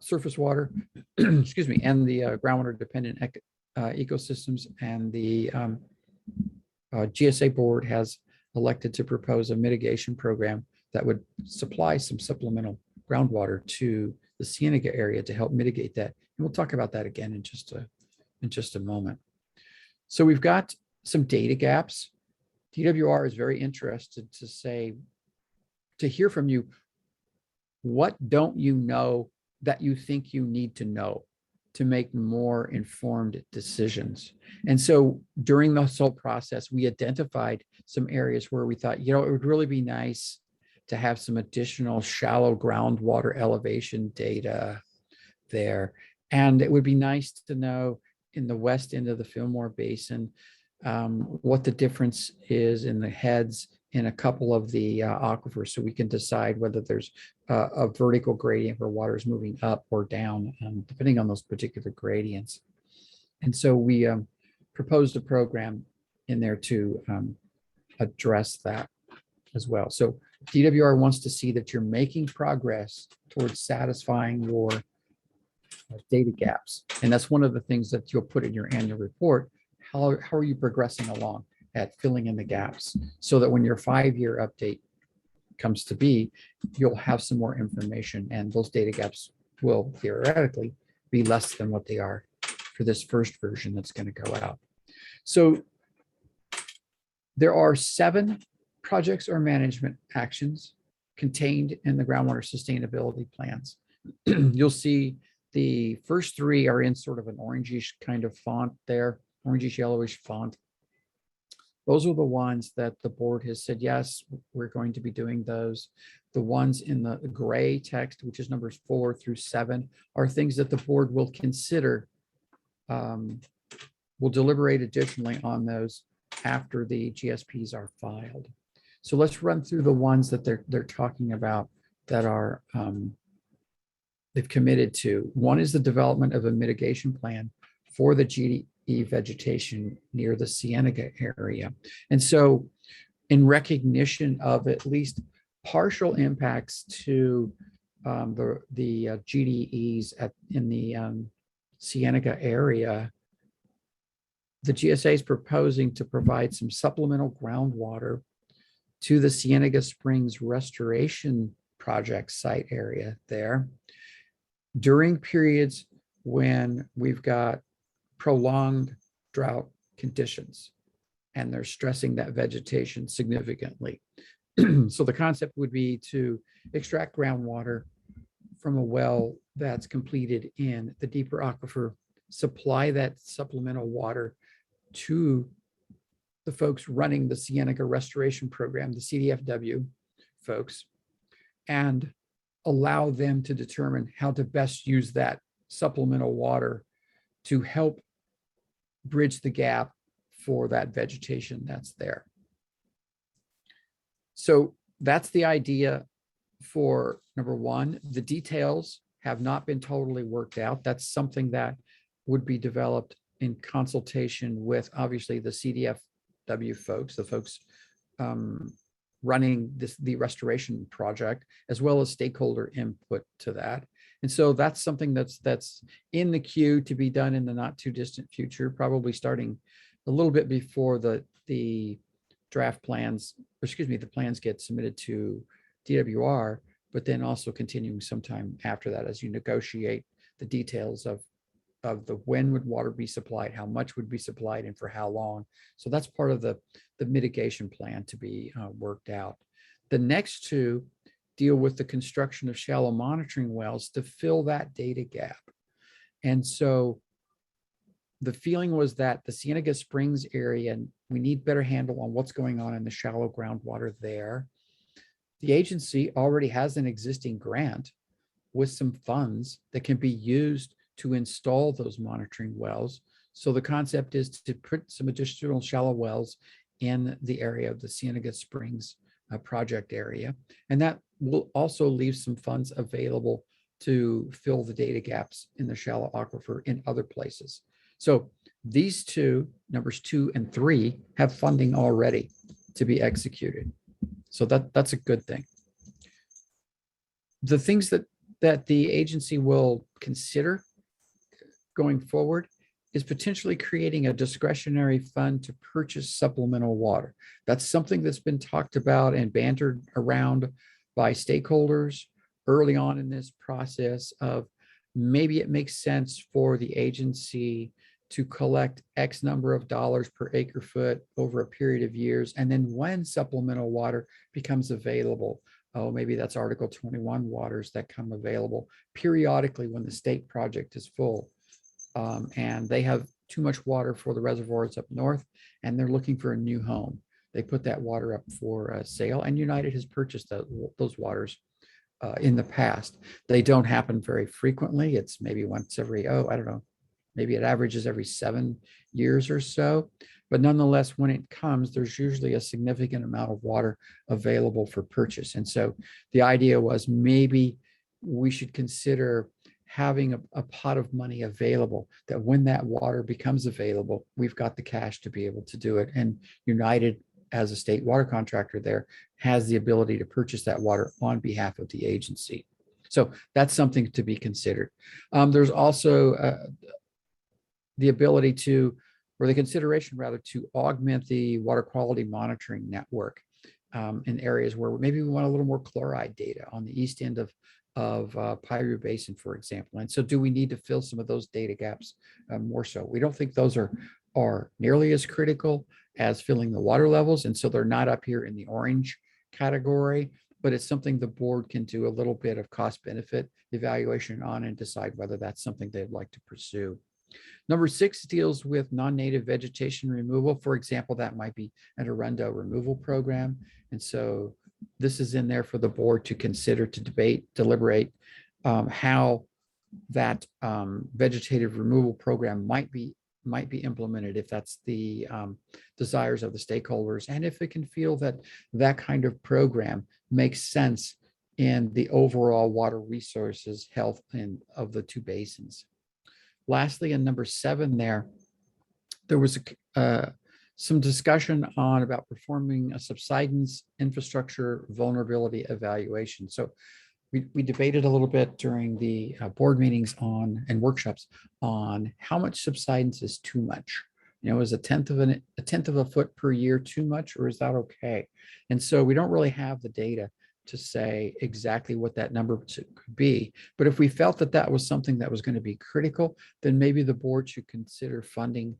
surface water, excuse me, and the groundwater dependent ecosystems, and the GSA board has elected to propose a mitigation program that would supply some supplemental groundwater to the Cienega area to help mitigate that. And we'll talk about that again in just a moment. So we've got some data gaps. DWR is very interested to hear from you. What don't you know that you think you need to know to make more informed decisions? And so during this whole process, we identified some areas where we thought, it would really be nice to have some additional shallow groundwater elevation data there. And it would be nice to know in the west end of the Fillmore Basin, what the difference is in the heads in a couple of the aquifers, so we can decide whether there's a vertical gradient where water is moving up or down, depending on those particular gradients. And so we proposed a program in there to address that as well. So DWR wants to see that you're making progress towards satisfying your data gaps. And that's one of the things that you'll put in your annual report. How are you progressing along at filling in the gaps, so that when your 5-year update comes to be, you'll have some more information, and those data gaps will theoretically be less than what they are for this first version that's going to go out. So there are 7 projects or management actions contained in the groundwater sustainability plans. You'll see the first 3 are in sort of an orangish kind of font there, orangish yellowish font. Those are the ones that the board has said, yes, we're going to be doing those. The ones in the gray text, which is numbers 4 through 7, are things that the board will consider, will deliberate additionally on those after the GSPs are filed. So let's run through the ones that they're talking about that are they've committed to. One is the development of a mitigation plan for the GDE vegetation near the Cienega area. And so in recognition of at least partial impacts to the GDEs in the Cienega area, the GSA is proposing to provide some supplemental groundwater to the Cienega Springs Restoration Project site area there during periods when we've got prolonged drought conditions and they're stressing that vegetation significantly. So the concept would be to extract groundwater from a well that's completed in the deeper aquifer, supply that supplemental water to the folks running the Cienega Restoration Program, the CDFW folks, and allow them to determine how to best use that supplemental water to help bridge the gap for that vegetation that's there. So that's the idea for number 1. The details have not been totally worked out. That's something that would be developed in consultation with obviously the CDFW folks, the folks running the restoration project, as well as stakeholder input to that. And so that's something that's in the queue to be done in the not too distant future, probably starting a little bit before the draft plans, or excuse me, the plans get submitted to DWR, but then also continuing sometime after that as you negotiate the details of the when would water be supplied, how much would be supplied, and for how long. So that's part of the mitigation plan to be worked out. The next 2 deal with the construction of shallow monitoring wells to fill that data gap. And so the feeling was that the Cienega Springs area, we need better handle on what's going on in the shallow groundwater there. The agency already has an existing grant with some funds that can be used to install those monitoring wells. So the concept is to put some additional shallow wells in the area of the Cienega Springs project area. And that will also leave some funds available to fill the data gaps in the shallow aquifer in other places. So these 2, numbers 2 and 3, have funding already to be executed. So that's a good thing. The things that the agency will consider going forward is potentially creating a discretionary fund to purchase supplemental water. That's something that's been talked about and bantered around by stakeholders early on in this process of maybe it makes sense for the agency to collect X number of dollars per acre foot over a period of years. And then when supplemental water becomes available, maybe that's Article 21 waters that come available periodically when the state project is full. And they have too much water for the reservoirs up north, and they're looking for a new home. They put that water up for sale, and United has purchased those waters in the past. They don't happen very frequently. It's maybe once every, I don't know, maybe it averages every 7 years or so. But nonetheless, when it comes, there's usually a significant amount of water available for purchase. And so the idea was maybe we should consider having a pot of money available that when that water becomes available, we've got the cash to be able to do it. And United, as a state water contractor there, has the ability to purchase that water on behalf of the agency. So that's something to be considered. There's also the ability to, or the consideration rather, to augment the water quality monitoring network in areas where maybe we want a little more chloride data on the east end of of Piru Basin, for example. And so do we need to fill some of those data gaps more so? We don't think those are nearly as critical as filling the water levels. And so they're not up here in the orange category, but it's something the board can do a little bit of cost benefit evaluation on and decide whether that's something they'd like to pursue. Number 6 deals with non-native vegetation removal. For example, that might be an Arundo removal program. And so this is in there for the board to consider, to deliberate how that vegetative removal program might be implemented, if that's the desires of the stakeholders, and if it can feel that that kind of program makes sense in the overall water resources health of the 2 basins. Lastly, in number 7 there was some discussion about performing a subsidence infrastructure vulnerability evaluation. So we debated a little bit during the board meetings and workshops on how much subsidence is too much. You know, is a tenth of a foot per year too much, or is that okay? And so we don't really have the data to say exactly what that number could be. But if we felt that that was something that was going to be critical, then maybe the board should consider funding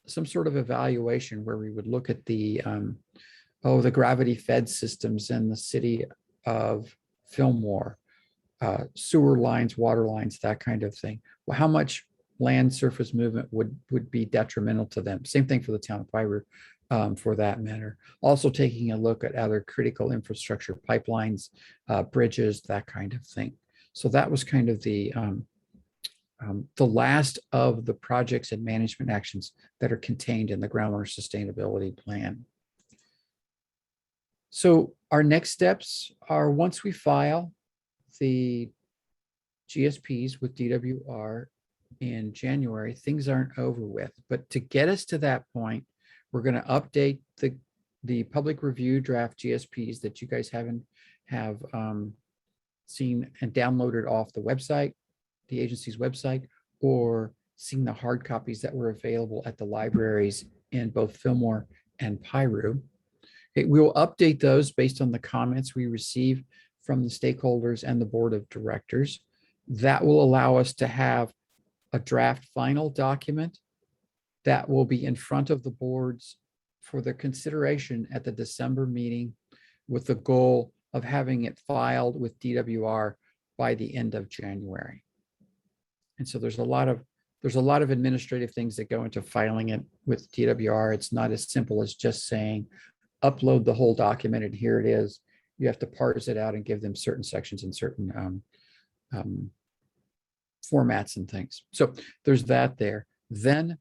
some sort of evaluation where we would look at the gravity fed systems in the city of Fillmore, sewer lines, water lines, that kind of thing. Well, how much land surface movement would be detrimental to them? Same thing for the town of Piru, for that matter. Also taking a look at other critical infrastructure, pipelines, bridges, that kind of thing. So that was kind of the last of the projects and management actions that are contained in the groundwater sustainability plan. So our next steps are, once we file the GSPs with DWR in January, things aren't over with. But to get us to that point, we're going to update the public review draft GSPs that you guys have seen and downloaded off the website, the agency's website, or seen the hard copies that were available at the libraries in both Fillmore and Piru. Okay, we will update those based on the comments we receive from the stakeholders and the board of directors. That will allow us to have a draft final document that will be in front of the boards for their consideration at the December meeting, with the goal of having it filed with DWR by the end of January. And so there's a lot of administrative things that go into filing it with DWR. It's not as simple as just saying, upload the whole document and here it is. You have to parse it out and give them certain sections and certain formats and things. So there's that there. Then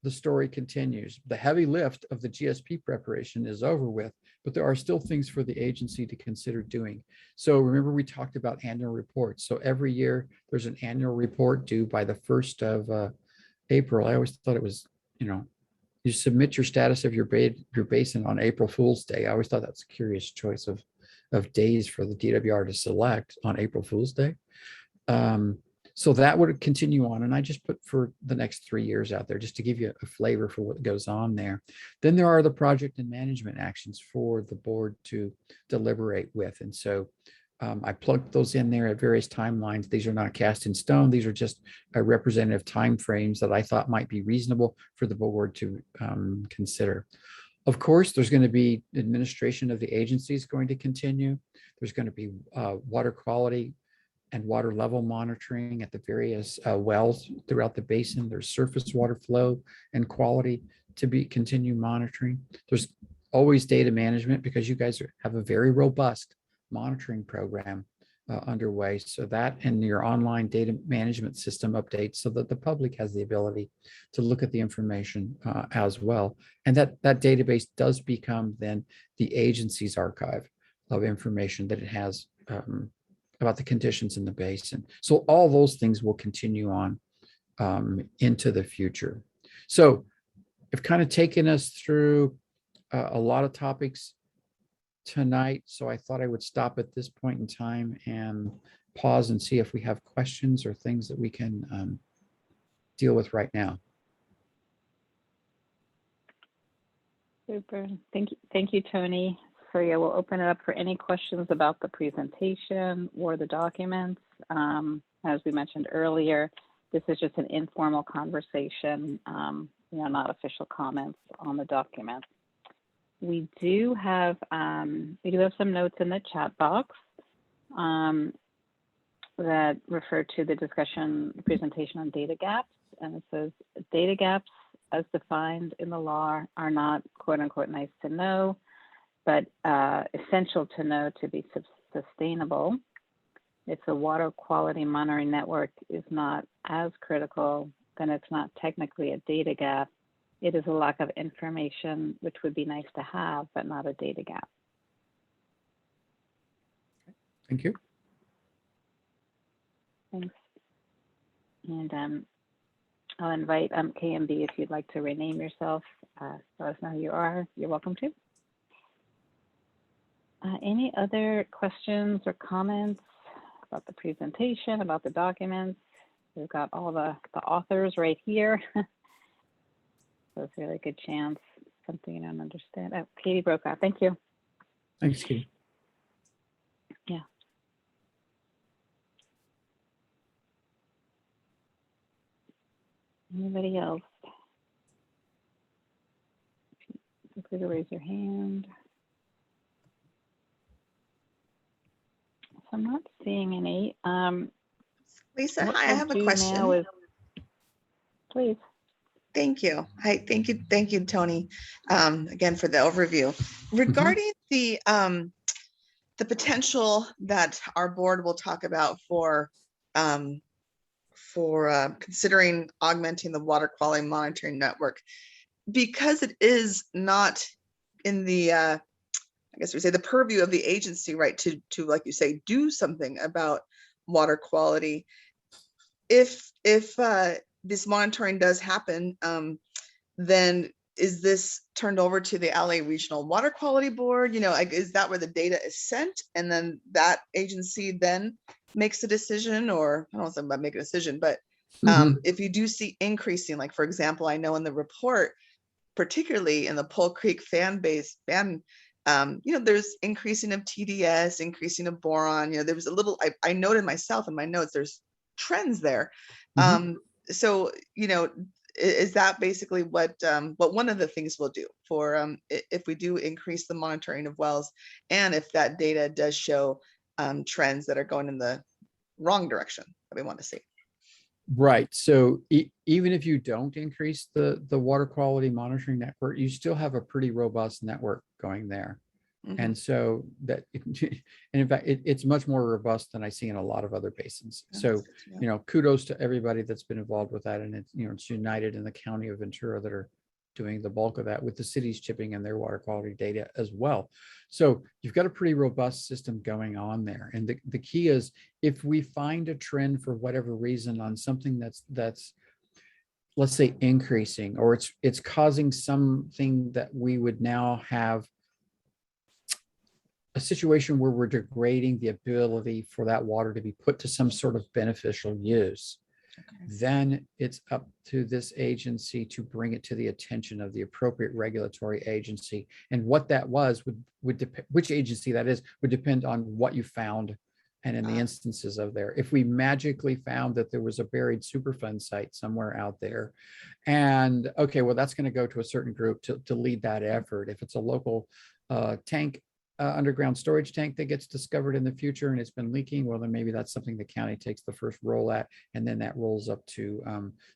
the story continues. The heavy lift of the GSP preparation is over with, but there are still things for the agency to consider doing. So remember, we talked about annual reports. So every year there's an annual report due by the 1st of April. I always thought it was, you submit your status of your basin on April Fool's Day. I always thought that's a curious choice of days for the DWR to select on April Fool's Day. So that would continue on. And I just put for the next 3 years out there, just to give you a flavor for what goes on there. Then there are the project and management actions for the board to deliberate with. And so I plugged those in there at various timelines. These are not cast in stone. These are just representative timeframes that I thought might be reasonable for the board to consider. Of course, there's going to be administration of the agencies going to continue. There's going to be water quality and water level monitoring at the various wells throughout the basin. There's surface water flow and quality to continue monitoring. There's always data management, because you guys have a very robust monitoring program underway. So that and your online data management system updates so that the public has the ability to look at the information as well. And that database does become then the agency's archive of information that it has about the conditions in the basin. So all those things will continue on into the future. So I've kind of taken us through a lot of topics tonight. So I thought I would stop at this point in time and pause and see if we have questions or things that we can deal with right now. Super. Thank you, Tony. So yeah, we'll open it up for any questions about the presentation or the documents. As we mentioned earlier, this is just an informal conversation, not official comments on the document. We do have some notes in the chat box that refer to the presentation on data gaps, and it says data gaps as defined in the law are not quote unquote nice to know, but essential to know to be sustainable. If the water quality monitoring network is not as critical, then it's not technically a data gap. It is a lack of information, which would be nice to have, but not a data gap. Thank you. Thanks. And I'll invite KMB if you'd like to rename yourself. Let us know who you are. You're welcome to. Any other questions or comments about the presentation, about the documents? We've got all the authors right here. So it's a really good chance. Something you don't understand. Oh, Katie broke out. Thank you. Thanks, Katie. Yeah. Anybody else? Feel free to raise your hand. So I'm not seeing any. Lisa, hi, I have a question. Please. Thank you. Hi, thank you, Tony, again for the overview. Regarding the potential that our board will talk about for considering augmenting the water quality monitoring network, because it is not in the I guess we say the purview of the agency, right, to like you say, do something about water quality. If this monitoring does happen, then is this turned over to the LA Regional Water Quality Board? Is that where the data is sent, and then that agency then makes a decision? Or I don't know something about make a decision, but if you do see increasing, like for example, I know in the report, particularly in the Pole Creek there's increasing of TDS, increasing of boron. There was a little, I noted myself in my notes, there's trends there. So, is that basically what one of the things we'll do for if we do increase the monitoring of wells, and if that data does show trends that are going in the wrong direction that we want to see? Right. So even if you don't increase the water quality monitoring network, you still have a pretty robust network going there. And so that, and in fact, it's much more robust than I see in a lot of other basins. So, kudos to everybody that's been involved with that. And it's United in the county of Ventura that are doing the bulk of that, with the cities chipping in their water quality data as well. So you've got a pretty robust system going on there. And the key is, if we find a trend for whatever reason on something that's let's say increasing, or it's causing something that we would now have a situation where we're degrading the ability for that water to be put to some sort of beneficial use, then it's up to this agency to bring it to the attention of the appropriate regulatory agency. And what that was would depend, which agency that is, would depend on what you found. And in the instances of there, if we magically found that there was a buried Superfund site somewhere out there, and okay, well, that's going to go to a certain group to lead that effort. If it's a local tank, underground storage tank that gets discovered in the future and it's been leaking, well, then maybe that's something the county takes the first roll at, and then that rolls up to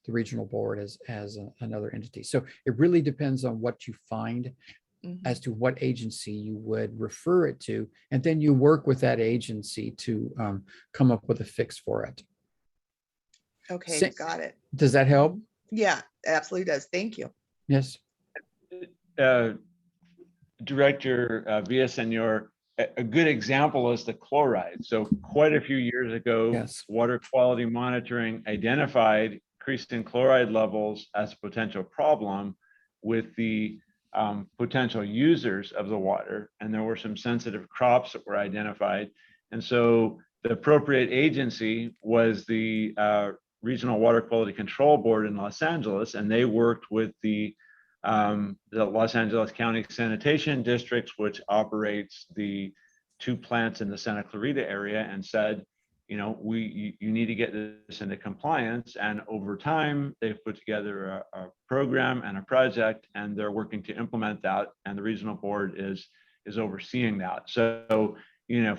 the regional board as another entity. So it really depends on what you find as to what agency you would refer it to, and then you work with that agency to come up with a fix for it. Okay, got it. Does that help? Yeah, it absolutely does. Thank you. Yes. Director Villasenor, a good example is the chloride. So quite a few years ago, water quality monitoring identified increasing chloride levels as a potential problem with the potential users of the water. And there were some sensitive crops that were identified. And so the appropriate agency was the Regional Water Quality Control Board in Los Angeles, and they worked with the the Los Angeles County Sanitation District, which operates the 2 plants in the Santa Clarita area, and said, you know, you need to get this into compliance. And over time, they've put together a program and a project, and they're working to implement that. And the regional board is overseeing that. So, you know,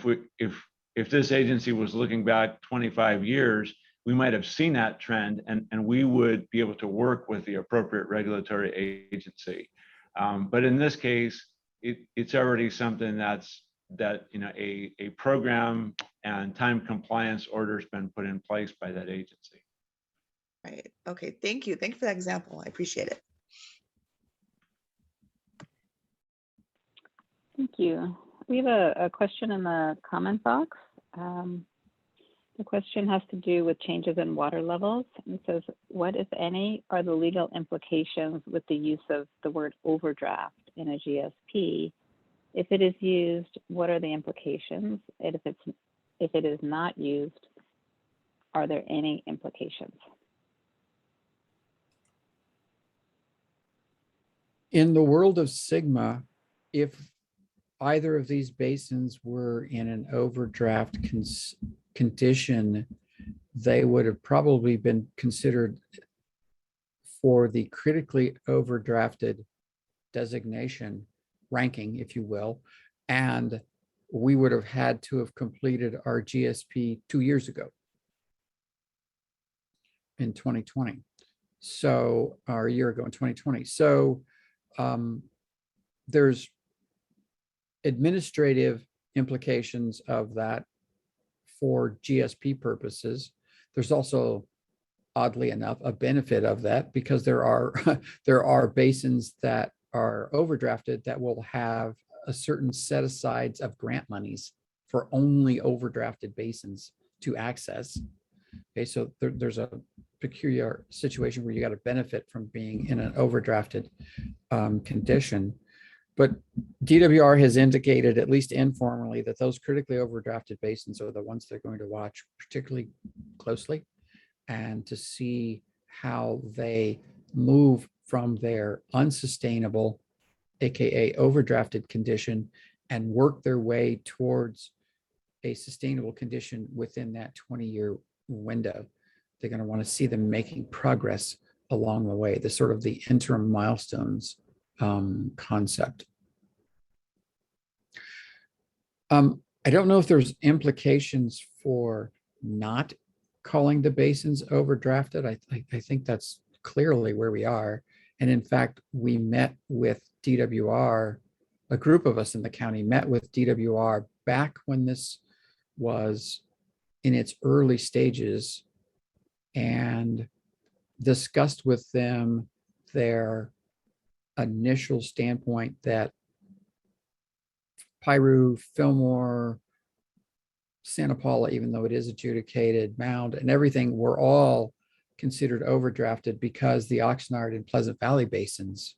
if this agency was looking back 25 years, we might have seen that trend, and we would be able to work with the appropriate regulatory agency. But in this case, it's already something that you know, a program and time compliance order has been put in place by that agency. Right. Okay. Thank you. Thank you for that example. I appreciate it. Thank you. We have a question in the comment box. The question has to do with changes in water levels. It says, what, if any, are the legal implications with the use of the word overdraft in a GSP? If it is used, what are the implications? And if it is not used, are there any implications? In the world of Sigma, if either of these basins were in an overdraft condition, they would have probably been considered for the critically overdrafted designation ranking, if you will, and we would have had to have completed our GSP 2 years ago in 2020. So, or a year ago in 2020. So there's administrative implications of that for GSP purposes. There's also, oddly enough, a benefit of that, because there are basins that are overdrafted that will have a certain set asides of grant monies for only overdrafted basins to access. Okay, so there's a peculiar situation where you got to benefit from being in an overdrafted condition. But DWR has indicated, at least informally, that those critically overdrafted basins are the ones they're going to watch particularly closely, and to see how they move from their unsustainable, AKA overdrafted condition, and work their way towards a sustainable condition within that 20-year window. They're going to want to see them making progress along the way, the sort of the interim milestones concept. I don't know if there's implications for not calling the basins overdrafted. I think that's clearly where we are. And in fact, we met with DWR, a group of us in the county met with DWR back when this was in its early stages, and discussed with them their initial standpoint that Piru, Fillmore, Santa Paula, even though it is adjudicated, Mound, and everything were all considered overdrafted because the Oxnard and Pleasant Valley basins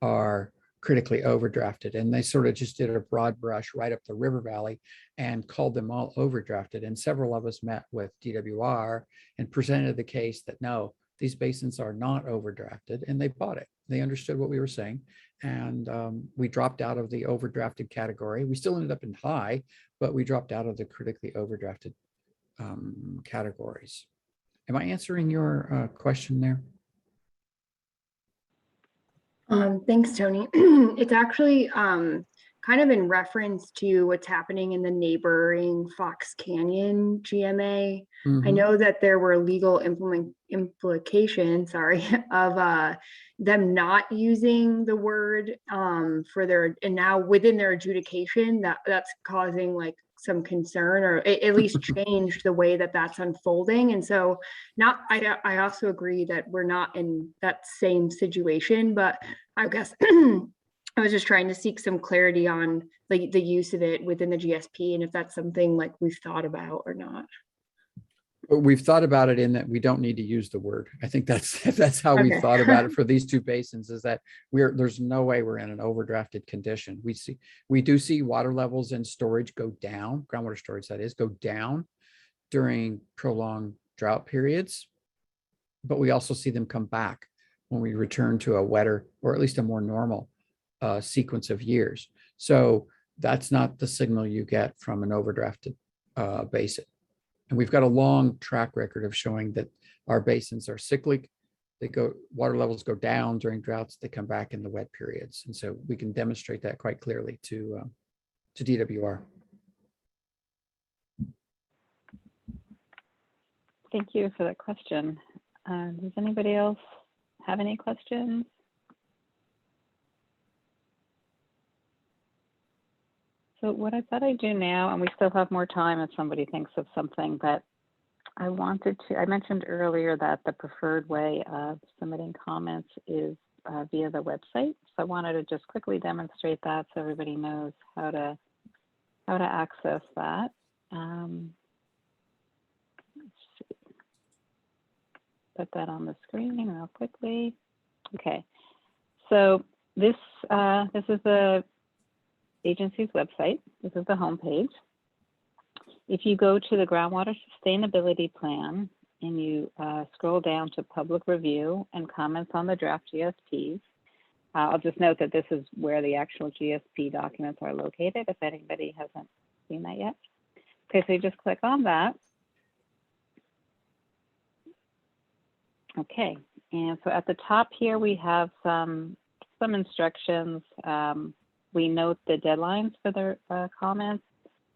are critically overdrafted. And they sort of just did a broad brush right up the river valley and called them all overdrafted. And several of us met with DWR and presented the case that no, these basins are not overdrafted, and they bought it. They understood what we were saying. And we dropped out of the overdrafted category. We still ended up in high, but we dropped out of the critically overdrafted categories. Am I answering your question there? Thanks, Tony. It's actually kind of in reference to what's happening in the neighboring Fox Canyon GMA. I know that there were legal implications, of them not using the word for their, and now within their adjudication, that's causing like some concern, or at least change the way that that's unfolding. And so I also agree that we're not in that same situation, but I guess I was just trying to seek some clarity on the use of it within the GSP, and if that's something like we've thought about or not. We've thought about it in that we don't need to use the word. I think that's how we thought about it for these two basins, is that there's no way we're in an overdrafted condition. We do see water levels in storage go down, groundwater storage that is, go down during prolonged drought periods, but we also see them come back when we return to a wetter, or at least a more normal sequence of years. So that's not the signal you get from an overdrafted basin. And we've got a long track record of showing that our basins are cyclic. Water levels go down during droughts, they come back in the wet periods. And so we can demonstrate that quite clearly to DWR. Thank you for that question. Does anybody else have any questions? So what I thought I'd do now, and we still have more time if somebody thinks of something, but I mentioned earlier that the preferred way of submitting comments is via the website. So I wanted to just quickly demonstrate that so everybody knows how to access that. Put that on the screen real quickly. Okay, so this is the agency's website. This is the homepage. If you go to the Groundwater Sustainability Plan and you scroll down to Public Review and Comments on the Draft GSPs, I'll just note that this is where the actual GSP documents are located, if anybody hasn't seen that yet. Okay, so you just click on that. Okay, and so at the top here, we have some instructions. We note the deadlines for the comments.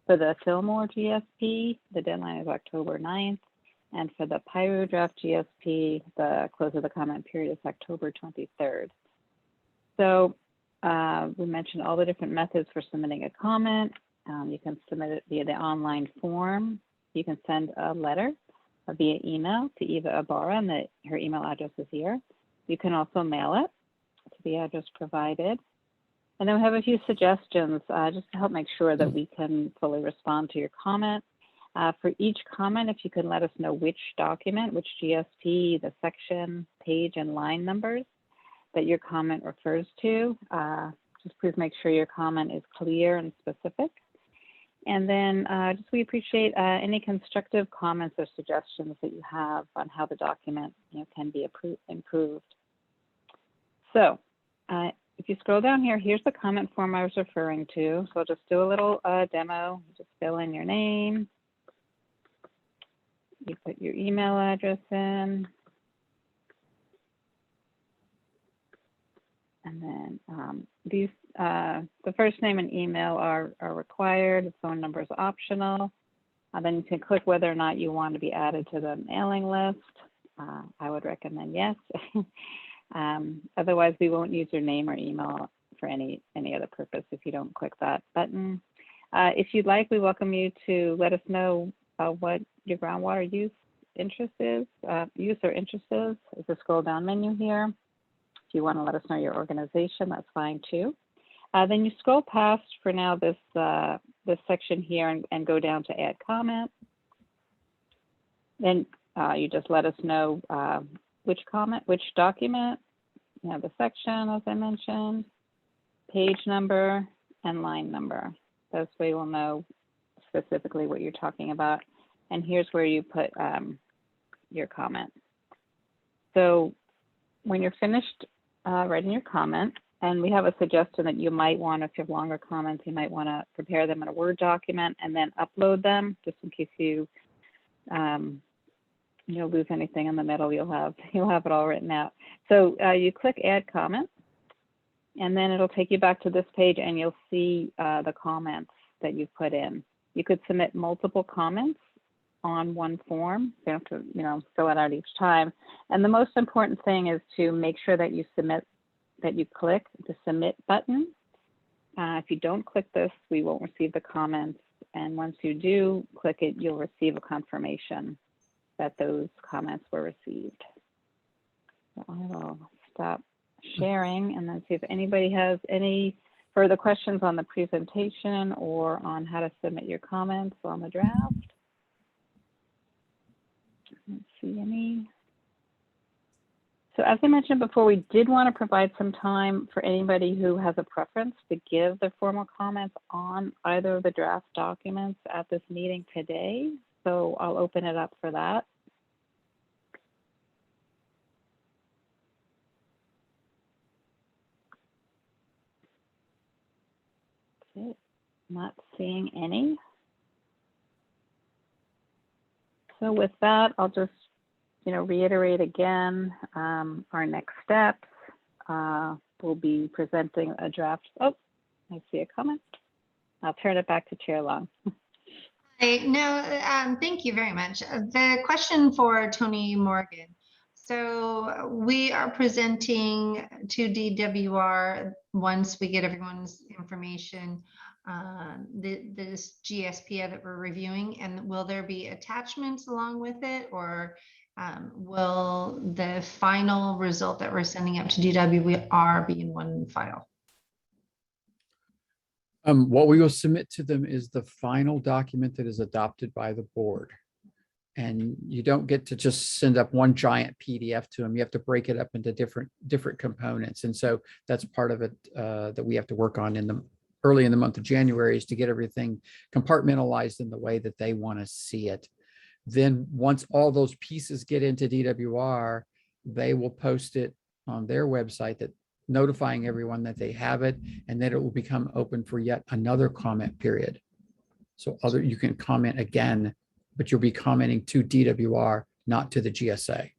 For the Fillmore GSP, the deadline is October 9th. And for the Piru draft GSP, the close of the comment period is October 23rd. So we mentioned all the different methods for submitting a comment. You can submit it via the online form. You can send a letter via email to Eva Ibarra, and her email address is here. You can also mail it to the address provided. And then we have a few suggestions just to help make sure that we can fully respond to your comment. For each comment, if you can let us know which document, which GSP, the section, page, and line numbers that your comment refers to, just please make sure your comment is clear and specific. And then we appreciate any constructive comments or suggestions that you have on how the document can be improved. So if you scroll down here, here's the comment form I was referring to. So I'll just do a little demo. Just fill in your name. You put your email address in. And then the first name and email are required. The phone number is optional. Then you can click whether or not you want to be added to the mailing list. I would recommend yes. Otherwise, we won't use your name or email for any other purpose if you don't click that button. If you'd like, we welcome you to let us know what your groundwater use or interest is. There's a scroll down menu here. If you want to let us know your organization, that's fine too. Then you scroll past for now this section here and go down to add comment. Then you just let us know which comment, which document, the section, as I mentioned, page number, and line number. This way we'll know specifically what you're talking about. And here's where you put your comment. So when you're finished writing your comment, and we have a suggestion that you might want, if you have longer comments, you might want to prepare them in a Word document and then upload them, just in case you lose anything in the middle. You'll have it all written out. So you click Add Comment, and then it'll take you back to this page, and you'll see the comments that you've put in. You could submit multiple comments on one form. You don't have to, fill it out each time. And the most important thing is to make sure that you click the Submit button. If you don't click this, we won't receive the comments. And once you do click it, you'll receive a confirmation that those comments were received. So I will stop sharing and then see if anybody has any further questions on the presentation or on how to submit your comments on the draft. Let's see any. So as I mentioned before, we did want to provide some time for anybody who has a preference to give their formal comments on either of the draft documents at this meeting today. So I'll open it up for that. Okay, not seeing any. So with that, I'll just, reiterate again, our next steps. We'll be presenting a draft. Oh, I see a comment. I'll turn it back to Chair Long. No, thank you very much. The question for Tony Morgan. So we are presenting to DWR once we get everyone's information, this GSP that we're reviewing, and will there be attachments along with it, or will the final result that we're sending up to DWR be in one file? What we will submit to them is the final document that is adopted by the board. And you don't get to just send up one giant PDF to them. You have to break it up into different components. And so that's part of it that we have to work on early in the month of January, is to get everything compartmentalized in the way that they want to see it. Then once all those pieces get into DWR, they will post it on their website, that notifying everyone that they have it, and that it will become open for yet another comment period. So you can comment again, but you'll be commenting to DWR, not to the GSA.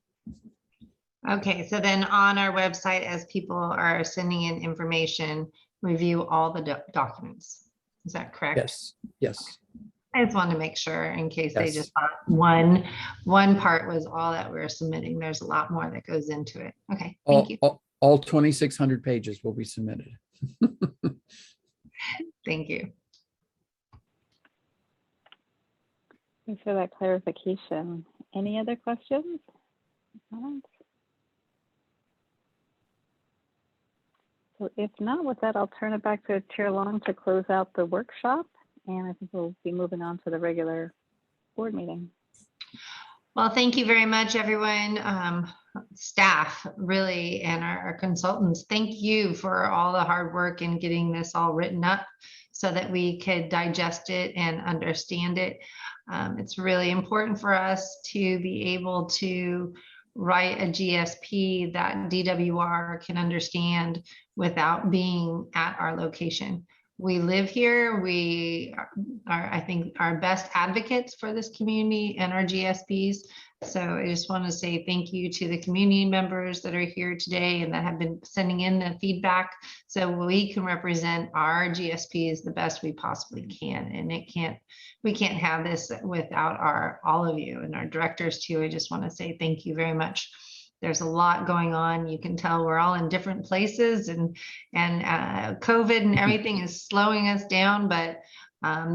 Okay, so then on our website, as people are sending in information, review all the documents. Is that correct? Yes, yes. I just wanted to make sure in case they Yes. just thought one part was all that we're submitting. There's a lot more that goes into it. Okay, thank you. All 2,600 pages will be submitted. Thank you. Thanks for that clarification. Any other questions? So if not, with that, I'll turn it back to Chair Long to close out the workshop. And I think we'll be moving on to the regular board meeting. Well, thank you very much, everyone. Staff, really, and our consultants. Thank you for all the hard work in getting this all written up so that we could digest it and understand it. It's really important for us to be able to write a GSP that DWR can understand without being at our location. We live here. We are, I think, our best advocates for this community and our GSPs. So I just want to say thank you to the community members that are here today and that have been sending in the feedback, so we can represent our GSPs the best we possibly can. And we can't have this without all of you and our directors too. I just want to say thank you very much. There's a lot going on. You can tell we're all in different places, and COVID and everything is slowing us down, but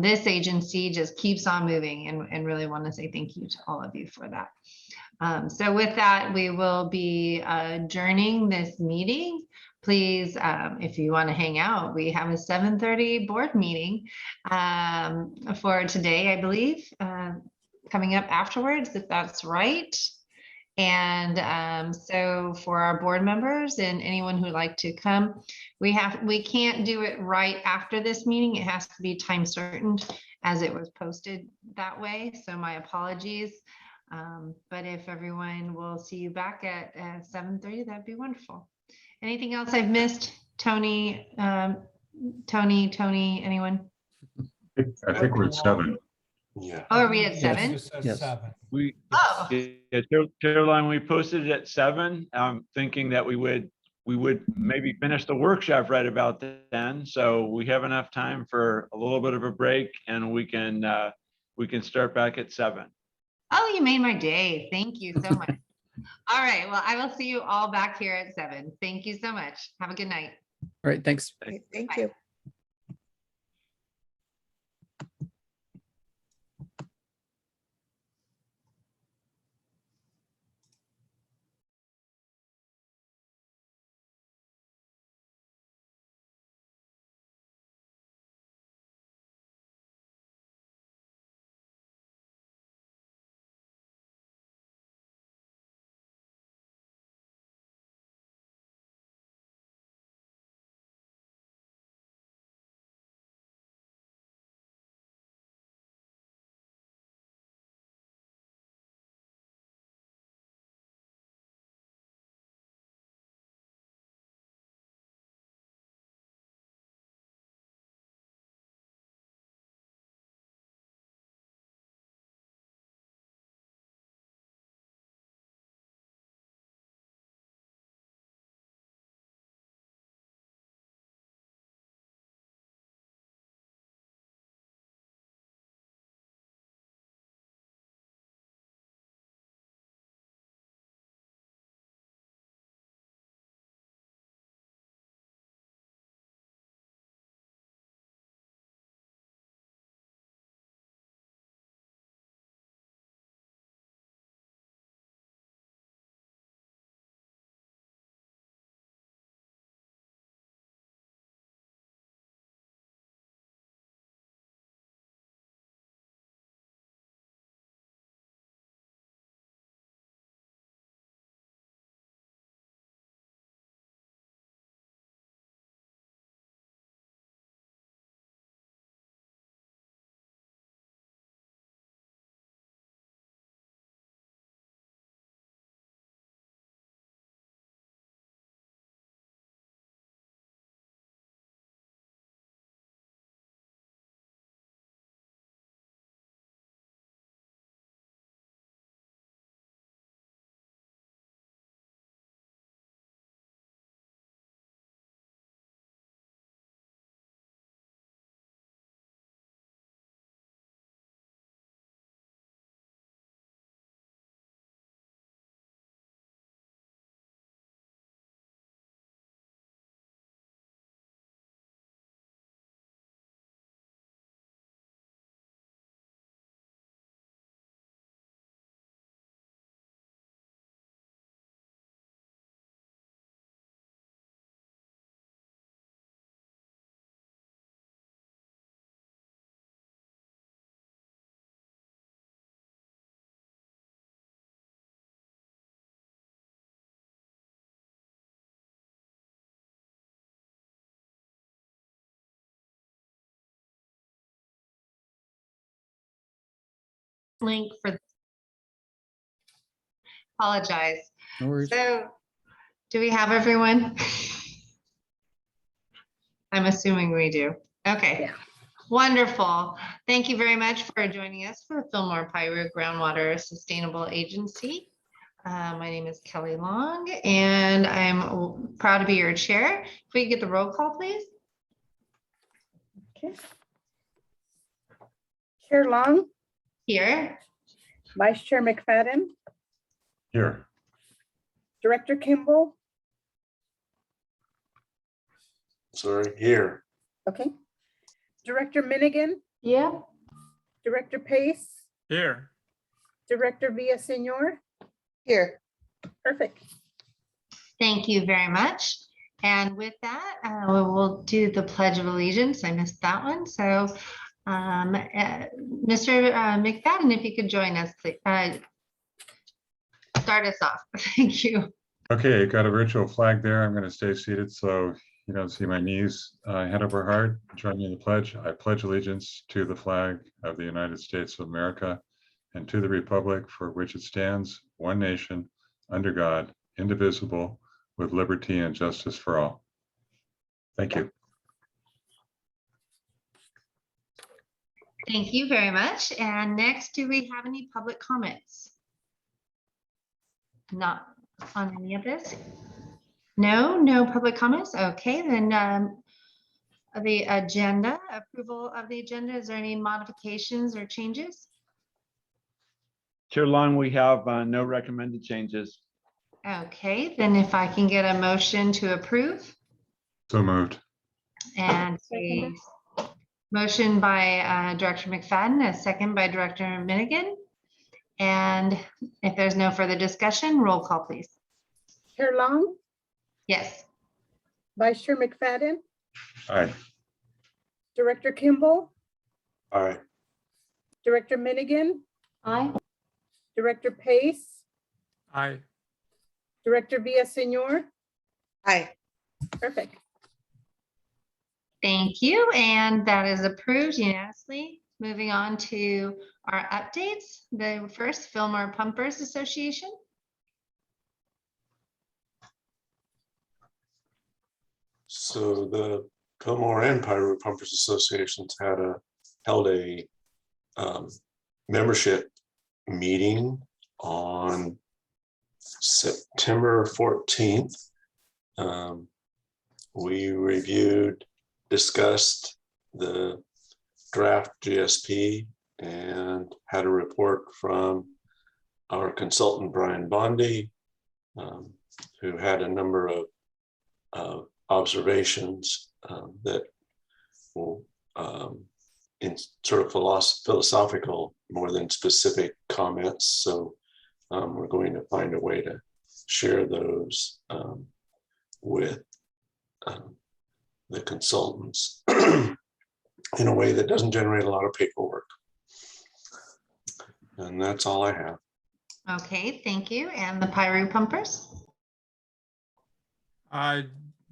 this agency just keeps on moving, and really want to say thank you to all of you for that. So with that, we will be adjourning this meeting. Please, if you want to hang out, we have a 7:30 board meeting for today, I believe, coming up afterwards, if that's right. And so for our board members and anyone who'd like to come, we can't do it right after this meeting. It has to be time certain, as it was posted that way. So my apologies. But if everyone will see you back at 7:30, that'd be wonderful. Anything else I've missed? Tony, anyone? I think we're at 7. Yeah. Oh, are we at 7? Yes. Chair Long, we posted it at 7, thinking that we would maybe finish the workshop right about then. So we have enough time for a little bit of a break, and we can start back at 7. Oh, you made my day. Thank you so much. All right. Well, I will see you all back here at 7. Thank you so much. Have a good night. All right. Thanks. Thank you. link for. Apologize. No worries. So, do we have everyone? I'm assuming we do. Okay. Yeah. Wonderful. Thank you very much for joining us for Fillmore Piru Groundwater Sustainable Agency. My name is Kelly Long, and I'm proud to be your chair. If we could get the roll call, please. Okay. Chair Long, Here. Vice Chair McFadden, Here. Director Kimball. Sorry, here. Okay. Director Minigan. Yeah. Director Pace. Here. Director Villaseñor. Here. Perfect. Thank you very much. And with that, we will do the Pledge of Allegiance. I missed that one. So, Mr. McFadden, if you could join us, please. Start us off. Thank you. Okay, got a virtual flag there. I'm going to stay seated so you don't see my knees. Head over heart. Join me in the pledge. I pledge allegiance to the flag of the United States of America and to the republic for which it stands, one nation, under God, indivisible, with liberty and justice for all. Thank you. Thank you very much. And next, do we have any public comments? Not on any of this? No public comments. Okay, then the agenda, approval of the agenda. Is there any modifications or changes? Chair Long, we have no recommended changes. Okay, then if I can get a motion to approve. So moved. And a motion by Director McFadden, a second by Director Minigan. And if there's no further discussion, roll call, please. Chair Long, Yes. Vice Chair McFadden, Aye. Director Kimball, Aye. Director Minigan, Aye. Director Pace, Aye. Director Villaseñor. Aye. Perfect. Thank you. And that is approved unanimously. Moving on to our updates. The first, Fillmore Pumpers Association. So the Fillmore and Piru Pumpers Associations held a membership meeting on September 14th. We reviewed, discussed the draft GSP and had a report from our consultant, Brian Bondi, who had a number of observations that will, in sort of philosophical more than specific comments. So we're going to find a way to share those with the consultants in a way that doesn't generate a lot of paperwork. And that's all I have. Okay, thank you. And the Piru Pumpers?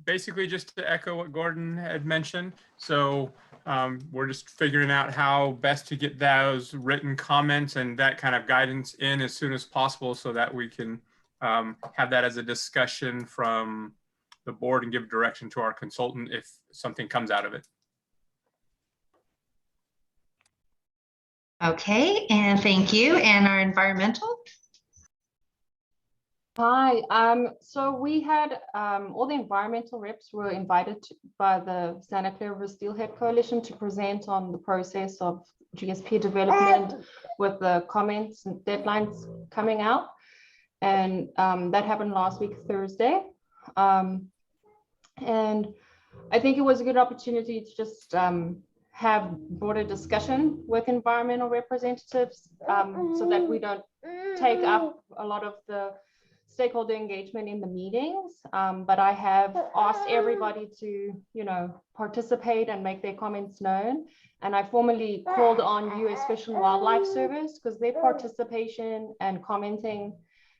Basically, just to echo what Gordon had mentioned. So we're just figuring out how best to get those written comments and that kind of guidance in as soon as possible so that we can have that as a discussion from the board and give direction to our consultant if something comes out of it. Okay, and thank you. And our environmental? Hi, so we had all the environmental reps were invited by the Santa Clara River Steelhead Coalition to present on the process of GSP development with the comments and deadlines coming out. And that happened last week, Thursday. And I think it was a good opportunity to just have broader discussion with environmental representatives so that we don't take up a lot of the stakeholder engagement in the meetings, but I have asked everybody to, participate and make their comments known. And I formally called on U.S. Fish and Wildlife Service because their participation and commenting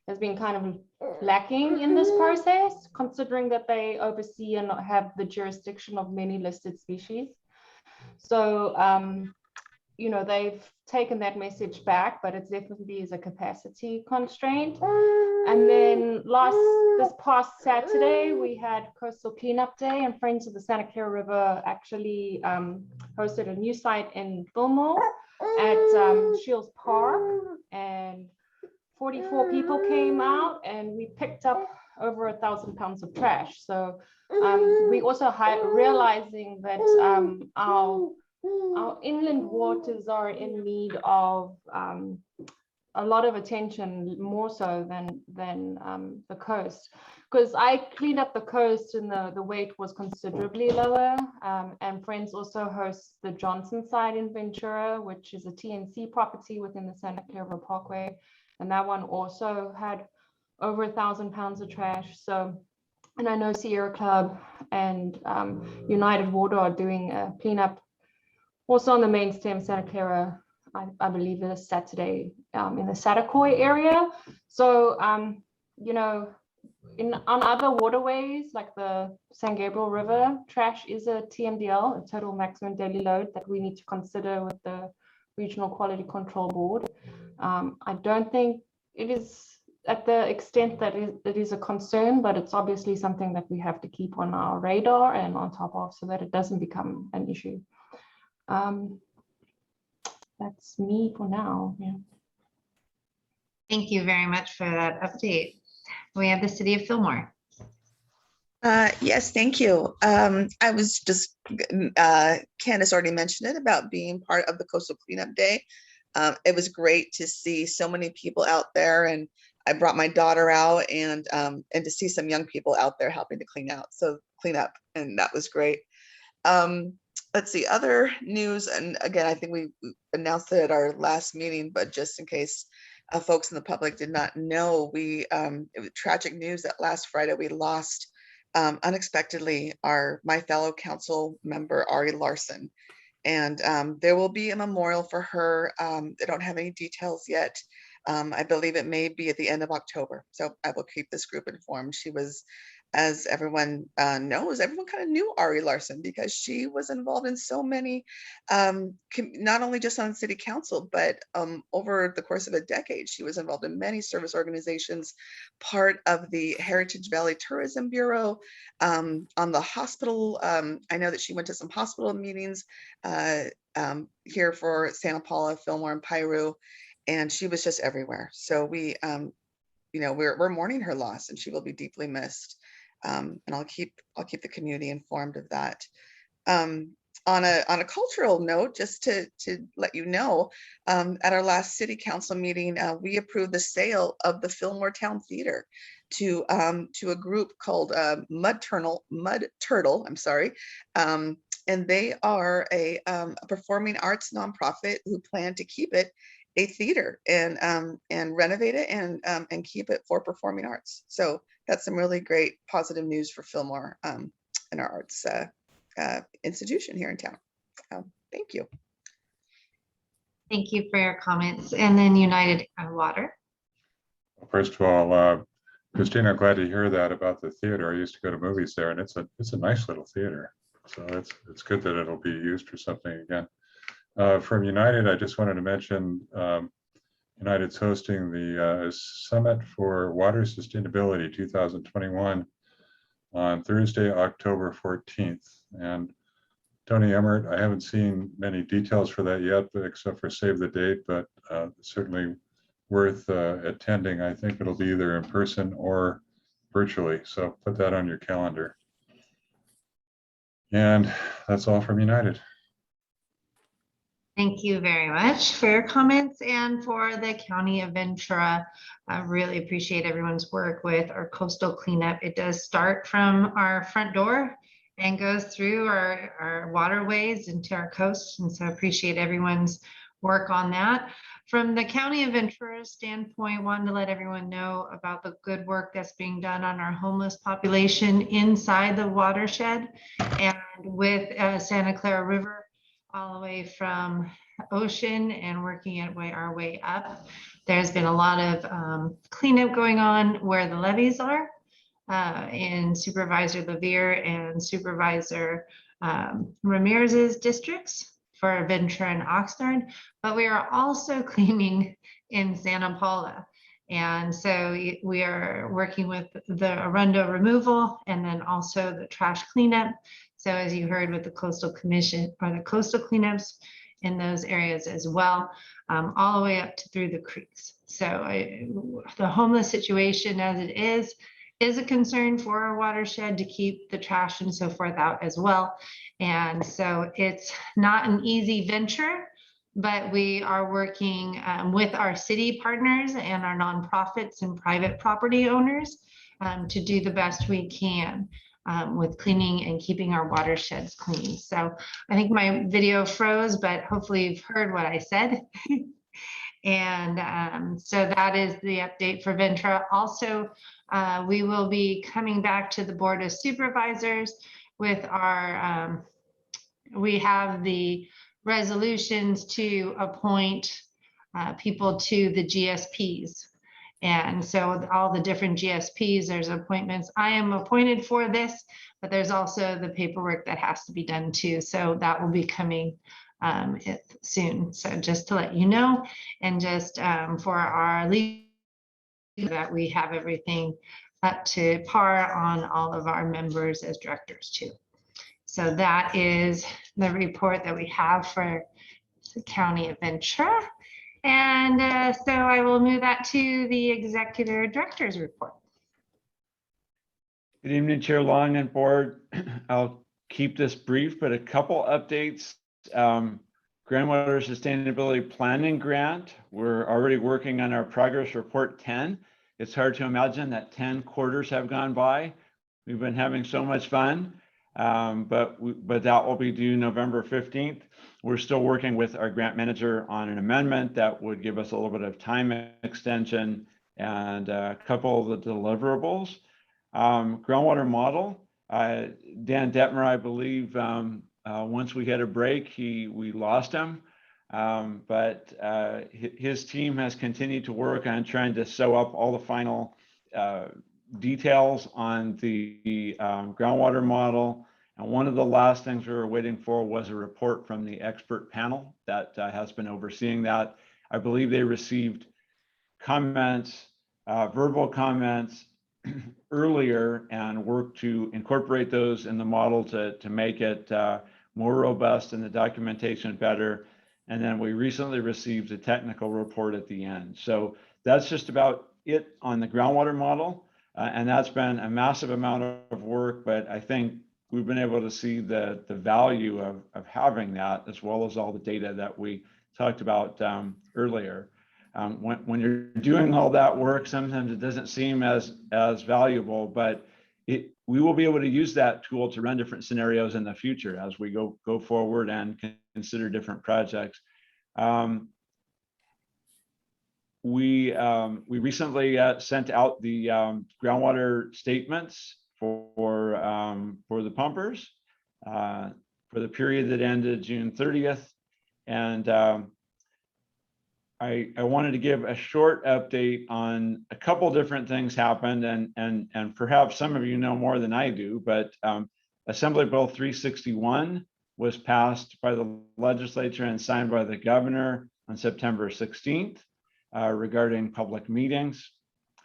has been kind of lacking in this process, considering that they oversee and have the jurisdiction of many listed species. So, you know, they've taken that message back, but it's definitely is a capacity constraint. And then this past Saturday, we had Coastal Cleanup Day, and Friends of the Santa Clara River actually hosted a new site in Fillmore at Shields Park, and 44 people came out, and we picked up over 1,000 pounds of trash. So we also realizing that our inland waters are in need of a lot of attention, more so than the coast. Because I cleaned up the coast and the weight was considerably lower. And Friends also hosts the Johnson site in Ventura, which is a TNC property within the Santa Clara Parkway. And that one also had over 1,000 pounds of trash. So, and I know Sierra Club and United Water are doing a cleanup also on the main stem Santa Clara, I believe this Saturday in the Satakoy area. So, you know, on other waterways like the San Gabriel River, trash is a TMDL, a total maximum daily load, that we need to consider with the Regional Quality Control Board. I don't think it is at the extent that it is a concern, but it's obviously something that we have to keep on our radar and on top of, so that it doesn't become an issue. That's me for now. Yeah. Thank you very much for that update. We have the City of Fillmore. Yes, thank you. I was just, Candace already mentioned it about being part of the Coastal Cleanup Day. It was great to see so many people out there, and I brought my daughter out, and to see some young people out there helping to clean up, and that was great. Let's see, other news, and again, I think we announced it at our last meeting, but just in case folks in the public did not know, it was tragic news that last Friday we lost unexpectedly my fellow council member, Ari Larson. And there will be a memorial for her. I don't have any details yet. I believe it may be at the end of October. So I will keep this group informed. She was, as everyone knows, everyone kind of knew Ari Larson because she was involved in so many, not only just on city council, but over the course of a decade, she was involved in many service organizations, part of the Heritage Valley Tourism Bureau, on the hospital. I know that she went to some hospital meetings here for Santa Paula, Fillmore, and Piru, and she was just everywhere. So we, you know, we're mourning her loss, and she will be deeply missed. And I'll keep the community informed of that. On a cultural note, just to let you know, at our last city council meeting, we approved the sale of the Fillmore Town Theater to a group called Mud Turtle. I'm sorry. And they are a performing arts nonprofit who plan to keep it a theater and renovate it and keep it for performing arts. So that's some really great positive news for Fillmore and our arts institution here in town. Thank you. Thank you for your comments. And then United Water. First of all, Christina, I'm glad to hear that about the theater. I used to go to movies there, and it's a nice little theater. So it's good that it'll be used for something again. From United, I just wanted to mention United's hosting the Summit for Water Sustainability 2021 on Thursday, October 14th. And Tony Emmert, I haven't seen many details for that yet, but except for save the date, but certainly worth attending. I think it'll be either in person or virtually. So put that on your calendar. And that's all from United. Thank you very much for your comments and for the County of Ventura. I really appreciate everyone's work with our coastal cleanup. It does start from our front door and goes through our waterways into our coast. And so I appreciate everyone's work on that. From the County of Ventura standpoint, wanted to let everyone know about the good work that's being done on our homeless population inside the watershed and with Santa Clara River, all the way from ocean and working our way up. There's been a lot of cleanup going on where the levees are in Supervisor Levere and Supervisor Ramirez's districts. for Ventura and Oxnard, but we are also cleaning in Santa Paula. And so we are working with the Arundo removal and then also the trash cleanup. So as you heard with the coastal commission or the coastal cleanups in those areas as well, all the way up to through the creeks. So the homeless situation as it is a concern for our watershed to keep the trash and so forth out as well. And so it's not an easy venture, but we are working with our city partners and our nonprofits and private property owners to do the best we can with cleaning and keeping our watersheds clean. So I think my video froze, but hopefully you've heard what I said. And so that is the update for Ventura. Also, we will be coming back to the Board of Supervisors with our, we have the resolutions to appoint people to the GSPs. And so all the different GSPs, there's appointments. I am appointed for this, but there's also the paperwork that has to be done too. So that will be coming soon. So just to let you know, and just for our legal, that we have everything up to par on all of our members as directors too. So that is the report that we have for the County of Ventura. And so I will move that to the Executive Director's report. Good evening, Chair Long and Board. I'll keep this brief, but a couple updates. Groundwater Sustainability Planning Grant. We're already working on our progress report 10. It's hard to imagine that 10 quarters have gone by. We've been having so much fun, but that will be due November 15th. We're still working with our grant manager on an amendment that would give us a little bit of time extension and a couple of the deliverables. Groundwater model, Dan Detmer, I believe, once we had a break, we lost him, but his team has continued to work on trying to sew up all the final details on the groundwater model. And one of the last things we were waiting for was a report from the expert panel that has been overseeing that. I believe they received comments, verbal comments earlier, and worked to incorporate those in the model to make it more robust and the documentation better. And then we recently received a technical report at the end. So that's just about it on the groundwater model. And that's been a massive amount of work, but I think we've been able to see the value of having that, as well as all the data that we talked about earlier. When you're doing all that work, sometimes it doesn't seem as valuable, but we will be able to use that tool to run different scenarios in the future as we go forward and consider different projects. We recently sent out the groundwater statements for the pumpers for the period that ended June 30th. And I wanted to give a short update on a couple different things happened, and perhaps some of you know more than I do, but Assembly Bill 361 was passed by the legislature and signed by the governor on September 16th regarding public meetings.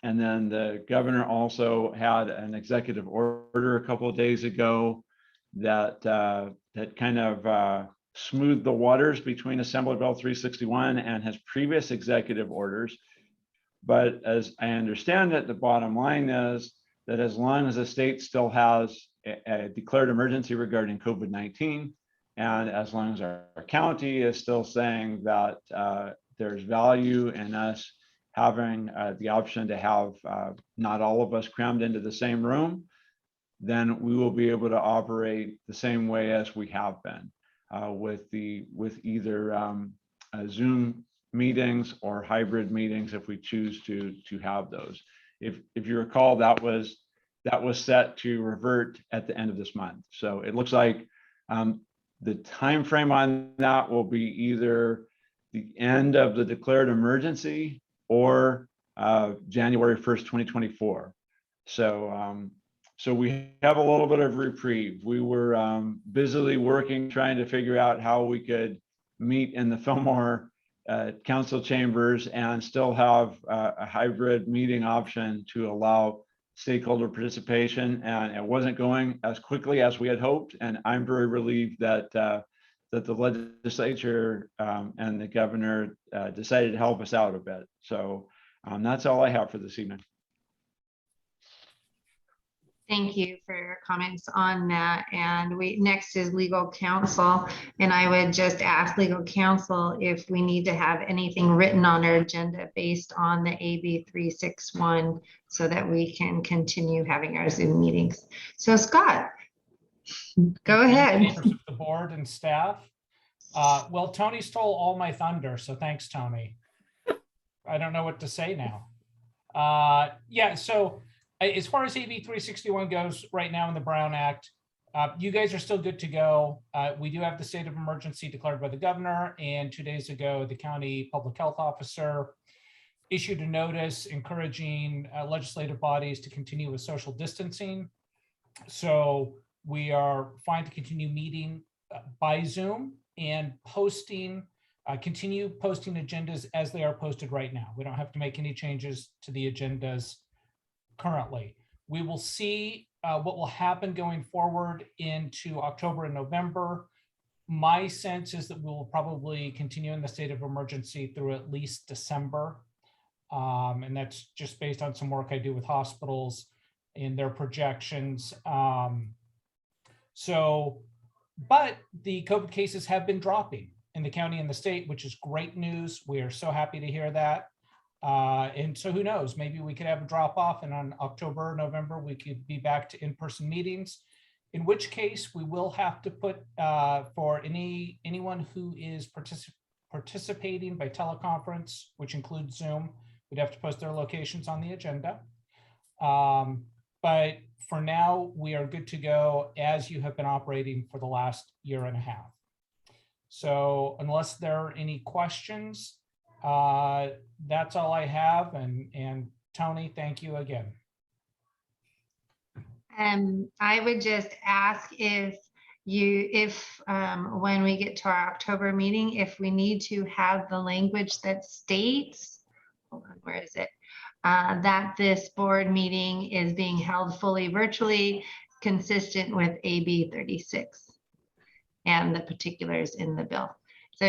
And then the governor also had an executive order a couple of days ago that kind of smoothed the waters between Assembly Bill 361 and his previous executive orders. But as I understand it, the bottom line is that as long as the state still has a declared emergency regarding COVID-19, and as long as our county is still saying that there's value in us having the option to have not all of us crammed into the same room, then we will be able to operate the same way as we have been with either Zoom meetings or hybrid meetings if we choose to have those. If you recall, that was set to revert at the end of this month. So it looks like the time frame on that will be either the end of the declared emergency or January 1st, 2024. So we have a little bit of reprieve. We were busily working, trying to figure out how we could meet in the Fillmore council chambers and still have a hybrid meeting option to allow stakeholder participation. And it wasn't going as quickly as we had hoped. And I'm very relieved that that the legislature and the governor decided to help us out a bit. So that's all I have for this evening. Thank you for your comments on that. And next is legal counsel. And I would just ask legal counsel if we need to have anything written on our agenda based on the AB 361 so that we can continue having our Zoom meetings. So Scott, go ahead. Members of the board and staff. Well, Tony stole all my thunder, so thanks, Tony. I don't know what to say now. Yeah, so as far as AB 361 goes right now in the Brown Act, you guys are still good to go. We do have the state of emergency declared by the governor, and 2 days ago, the county public health officer issued a notice encouraging legislative bodies to continue with social distancing. So we are fine to continue meeting by Zoom and continue posting agendas as they are posted right now. We don't have to make any changes to the agendas currently. We will see what will happen going forward into October and November. My sense is that we will probably continue in the state of emergency through at least December. And that's just based on some work I do with hospitals in their projections. But the COVID cases have been dropping in the county and the state, which is great news. We are so happy to hear that. And so who knows, maybe we could have a drop off and on October, November, we could be back to in-person meetings, in which case we will have to put for anyone who is participating by teleconference, which includes Zoom, we'd have to post their locations on the agenda. But for now, we are good to go as you have been operating for the last year and a half. So unless there are any questions, that's all I have. And Tony, thank you again. I would just ask if when we get to our October meeting, if we need to have the language that states, hold on, where is it? That this board meeting is being held fully virtually, consistent with AB 36 and the particulars in the bill. So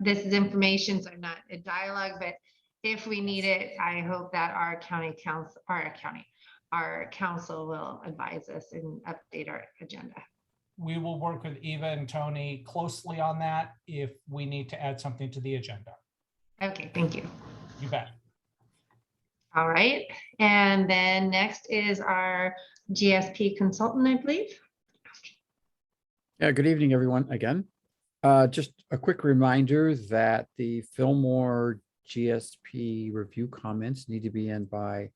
this is information, so not a dialogue, but if we need it, I hope that our council will advise us and update our agenda. We will work with Eva and Tony closely on that if we need to add something to the agenda. Okay, thank you. You bet. All right, and then next is our GSP consultant, I believe. Yeah, good evening, everyone, again. Just a quick reminder that the Fillmore GSP review comments need to be in by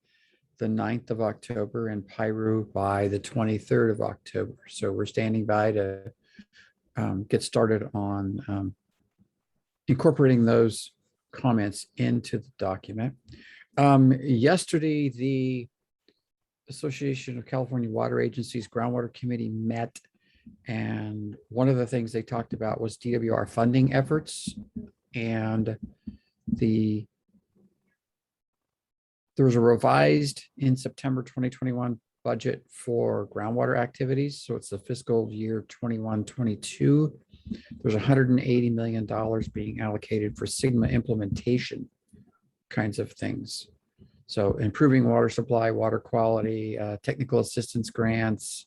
the 9th of October and Piru by the 23rd of October. So we're standing by to get started on incorporating those comments into the document. Yesterday, the Association of California Water Agencies Groundwater Committee met, and one of the things they talked about was DWR funding efforts, and there was a revised in September 2021 budget for groundwater activities. So it's the fiscal year 21-22. There's $180 million being allocated for Sigma implementation kinds of things. So improving water supply, water quality, technical assistance grants,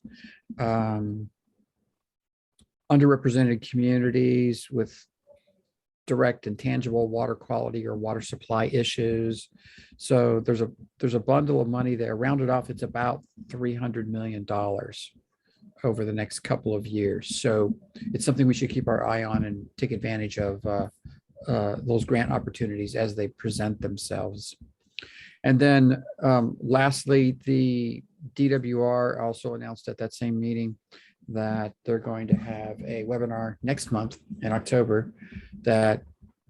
underrepresented communities with direct and tangible water quality or water supply issues. So there's a bundle of money there. Rounded off, it's about $300 million over the next couple of years. So it's something we should keep our eye on and take advantage of those grant opportunities as they present themselves. And then lastly, the DWR also announced at that same meeting that they're going to have a webinar next month in October that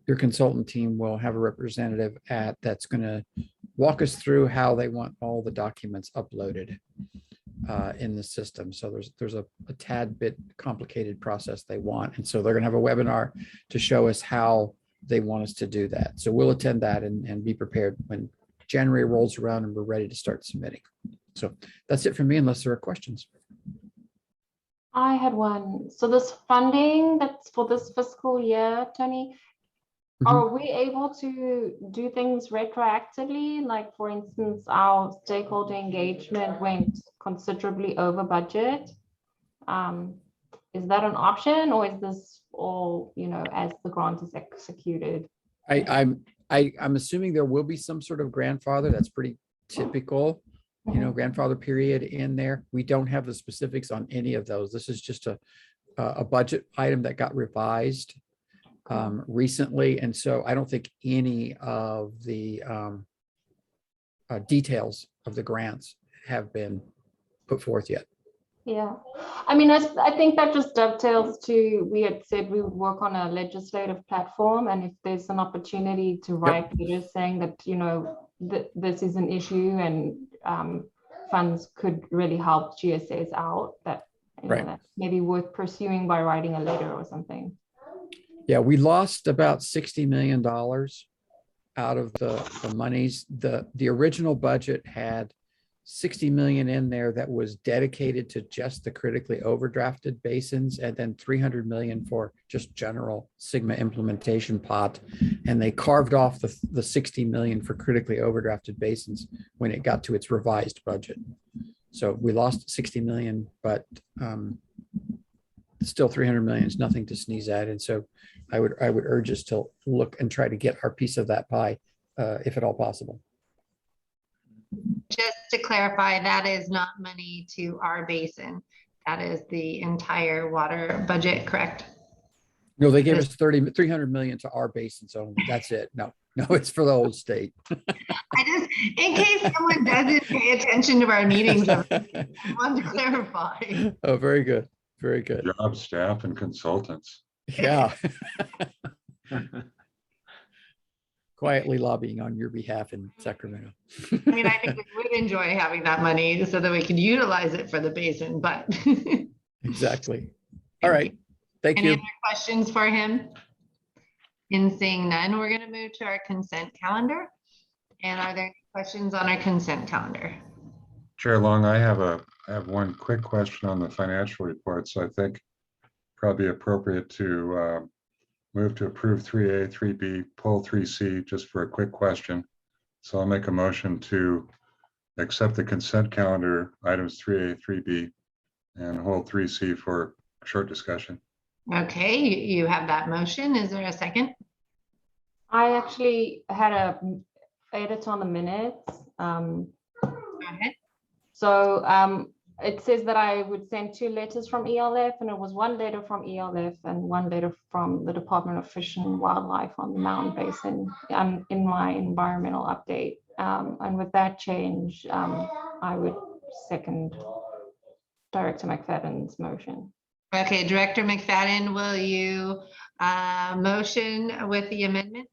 your consultant team will have a representative at that's going to walk us through how they want all the documents uploaded. in the system. So there's a tad bit complicated process they want. And so they're going to have a webinar to show us how they want us to do that. So we'll attend that and be prepared when January rolls around and we're ready to start submitting. So that's it for me, unless there are questions. I had one. So this funding that's for this fiscal year, Tony, are we able to do things retroactively? Like, for instance, our stakeholder engagement went considerably over budget. Is that an option, or is this all, you know, as the grant is executed? I'm assuming there will be some sort of grandfather. That's pretty typical, you know, grandfather period in there. We don't have the specifics on any of those. This is just a budget item that got revised recently. And so I don't think any of the details of the grants have been put forth yet. Yeah, I mean, I think that just dovetails to, we had said we would work on a legislative platform, and if there's an opportunity to write letters saying that, you know, this is an issue and funds could really help GSAs out, that, you know, that's maybe worth pursuing by writing a letter or something. Yeah, we lost about $60 million out of the monies. The original budget had 60 million in there that was dedicated to just the critically overdrafted basins, and then 300 million for just general Sigma implementation pot. And they carved off the 60 million for critically overdrafted basins when it got to its revised budget. So we lost 60 million, but still 300 million is nothing to sneeze at. And so I would urge us to look and try to get our piece of that pie, if at all possible. Just to clarify, that is not money to our basin. That is the entire water budget, correct? No, they gave us 300 million to our basins only. That's it. No, it's for the whole state. I just, in case someone doesn't pay attention to our meetings, I want to clarify. Oh, very good. Very good. Good job, staff and consultants. Yeah. Quietly lobbying on your behalf in Sacramento. I mean, I think we would enjoy having that money so that we can utilize it for the basin, but. Exactly. All right. Thank you. Any other questions for him? In seeing none, we're going to move to our consent calendar. And are there any questions on our consent calendar? Chair Long, I have one quick question on the financial report. So I think probably appropriate to move to approve 3A, 3B, pull 3C, just for a quick question. So I'll make a motion to accept the consent calendar items 3A, 3B, and hold 3C for short discussion. Okay, you have that motion. Is there a second? I actually had a edit on the minutes. Go ahead. So it says that I would send 2 letters from ELF, and it was 1 letter from ELF and 1 letter from the Department of Fish and Wildlife on the Mountain Basin in my environmental update. And with that change, I would second Director McFadden's motion. Okay, Director McFadden, will you motion with the amendment?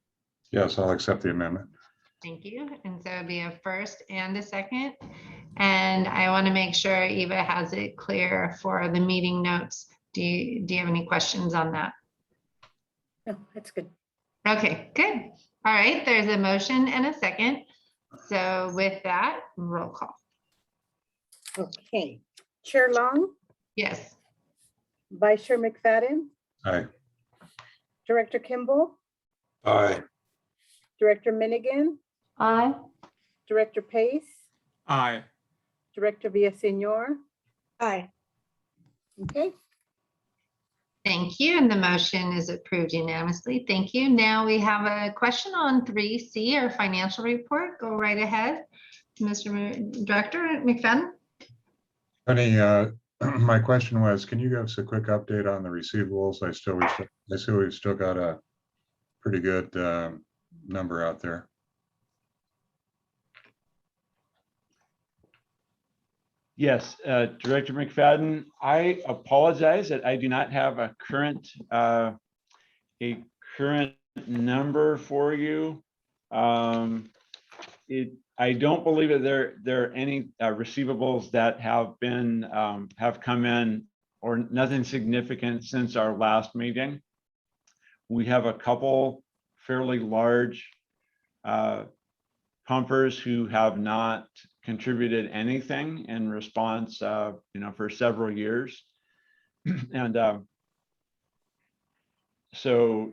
Yes, I'll accept the amendment. Thank you. And so it'll be a first and a second. And I want to make sure Eva has it clear for the meeting notes. Do you have any questions on that? No, that's good. Okay, good. All right, there's a motion and a second. So with that, roll call. Okay. Chair Long, Yes. Vice Chair McFadden, Aye. Director Kimball, Aye. Director Minigan, Aye. Director Pace, Aye. Director Villaseñor. Aye. Okay. Thank you. And the motion is approved unanimously. Thank you. Now we have a question on 3C, our financial report. Go right ahead, Mr. Director McFadden. Tony, my question was, can you give us a quick update on the receivables? I see we've still got a pretty good number out there. Yes, Director McFadden, I apologize that I do not have a current number for you. I don't believe that there are any receivables that have been have come in, or nothing significant since our last meeting. We have a couple fairly large pumpers who have not contributed anything in response, for several years. And so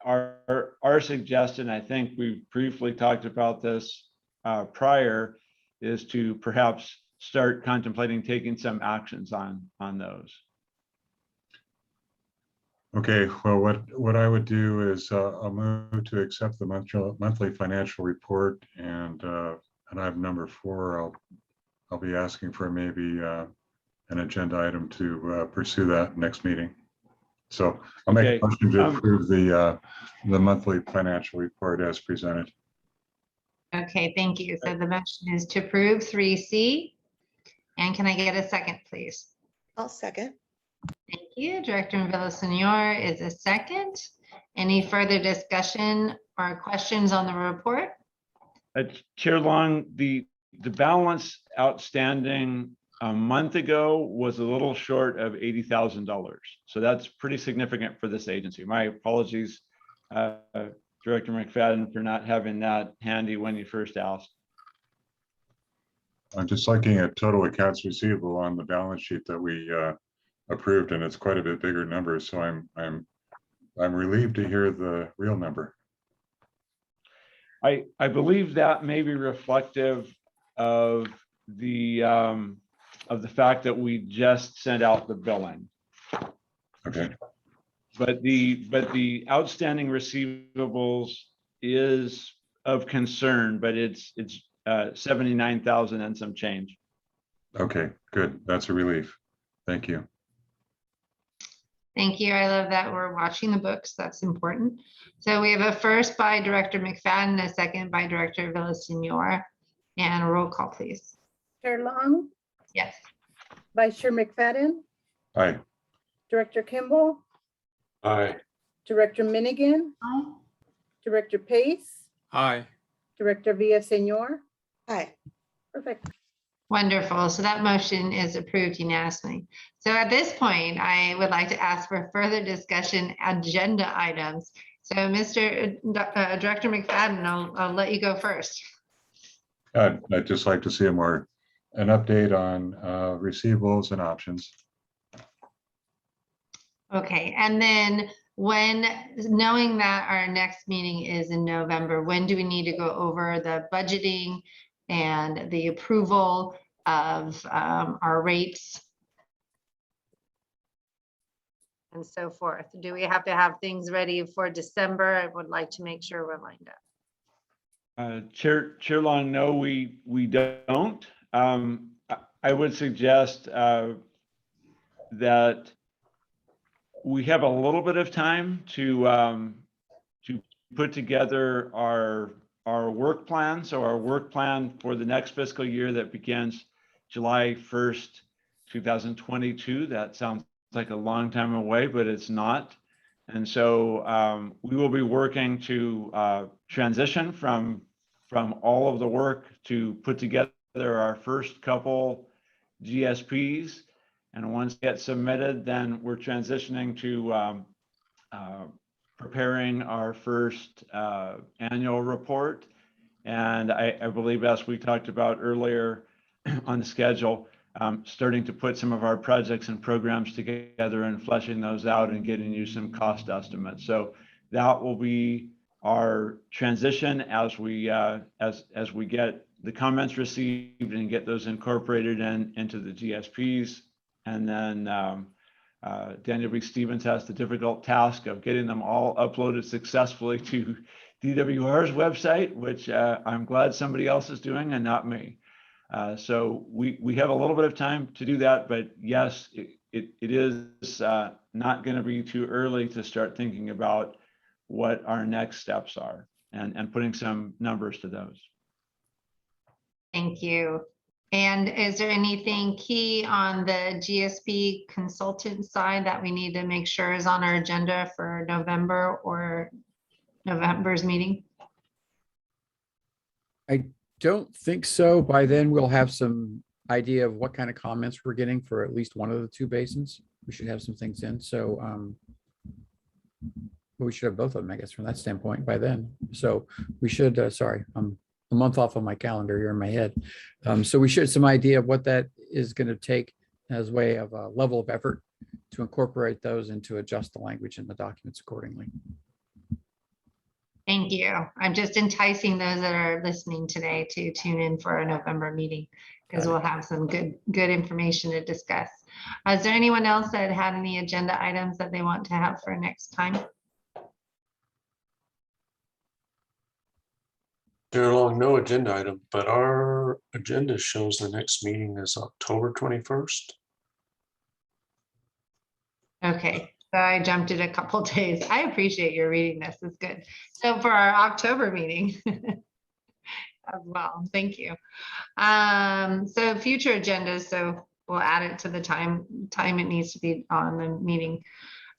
our suggestion, I think we briefly talked about this prior, is to perhaps start contemplating taking some actions on those. Okay, well, what I would do is I'll move to accept the monthly financial report, and item number 4, I'll be asking for maybe an agenda item to pursue that next meeting. So I'll make a motion to approve the monthly financial report as presented. Okay, thank you. So the motion is to approve 3C. And can I get a second, please? I'll second. Thank you. Director Villasenor is a second. Any further discussion or questions on the report? Chair Long, the balance outstanding a month ago was a little short of $80,000. So that's pretty significant for this agency. My apologies, Director McFadden, for not having that handy when you first asked. I'm just looking at total accounts receivable on the balance sheet that we approved, and it's quite a bit bigger number. So I'm relieved to hear the real number. I believe that may be reflective of the fact that we just sent out the billing. Okay. But the outstanding receivables is of concern, but it's 79,000 and some change. Okay, good. That's a relief. Thank you. Thank you. I love that we're watching the books. That's important. So we have a first by Director McFadden, a second by Director Villasenor, and a roll call, please. Chair Long, Yes. Vice Chair McFadden, Aye. Director Kimball, Aye. Director Minigan, Aye. Director Pace, Aye. Director Villasenor. Aye. Perfect. Wonderful. So that motion is approved unanimously. So at this point, I would like to ask for further discussion agenda items. So Director McFadden, I'll let you go first. I'd just like to see an update on receivables and options. Okay, and then knowing that our next meeting is in November, when do we need to go over the budgeting and the approval of our rates and so forth? Do we have to have things ready for December? I would like to make sure we're lined up. Chair Long, no, we don't. I would suggest that we have a little bit of time to put together our work plan. So our work plan for the next fiscal year that begins July 1st, 2022. That sounds like a long time away, but it's not. And so we will be working to transition from all of the work to put together our first couple GSPs. And once they get submitted, then we're transitioning to preparing our first annual report. And I believe, as we talked about earlier on the schedule, starting to put some of our projects and programs together and fleshing those out and getting you some cost estimates. So that will be our transition as we get the comments received and get those incorporated into the GSPs. And then Daniel B. Stevens has the difficult task of getting them all uploaded successfully to DWR's website, which I'm glad somebody else is doing and not me. So we have a little bit of time to do that, but yes, it is not going to be too early to start thinking about what our next steps are and putting some numbers to those. Thank you. And is there anything key on the GSP consultant side that we need to make sure is on our agenda for November or November's meeting? don't think so. By then, we'll have some idea of what kind of comments we're getting for at least one of the two basins. We should have some things in. So we should have both of them, I guess, from that standpoint by then. So we should, sorry, I'm a month off of my calendar here in my head. So we should have some idea of what that is going to take as way of a level of effort to incorporate those and to adjust the language in the documents accordingly. Thank you. I'm just enticing those that are listening today to tune in for our November meeting because we'll have some good information to discuss. Is there anyone else that had any agenda items that they want to have for next time? Chair Long, no agenda item, but our agenda shows the next meeting is October 21st. Okay, so I jumped it a couple days. I appreciate your reading this. It's good. So for our October meeting as well, thank you. So future agendas, so we'll add it to the time it needs to be on the meeting.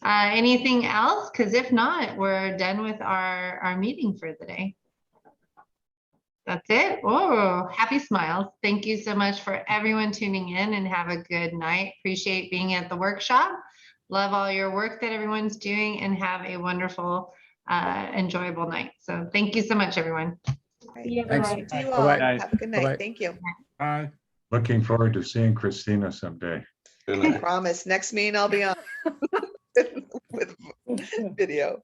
Anything else? Because if not, we're done with our meeting for the day. That's it. Oh, happy smiles. Thank you so much for everyone tuning in and have a good night. Appreciate being at the workshop. Love all your work that everyone's doing and have a wonderful, enjoyable night. So thank you so much, everyone. Thanks. To you all. Bye-bye. Have a good night. Bye-bye. Thank you. Bye. Looking forward to seeing Christina someday. I promise. Next meeting I'll be on with video.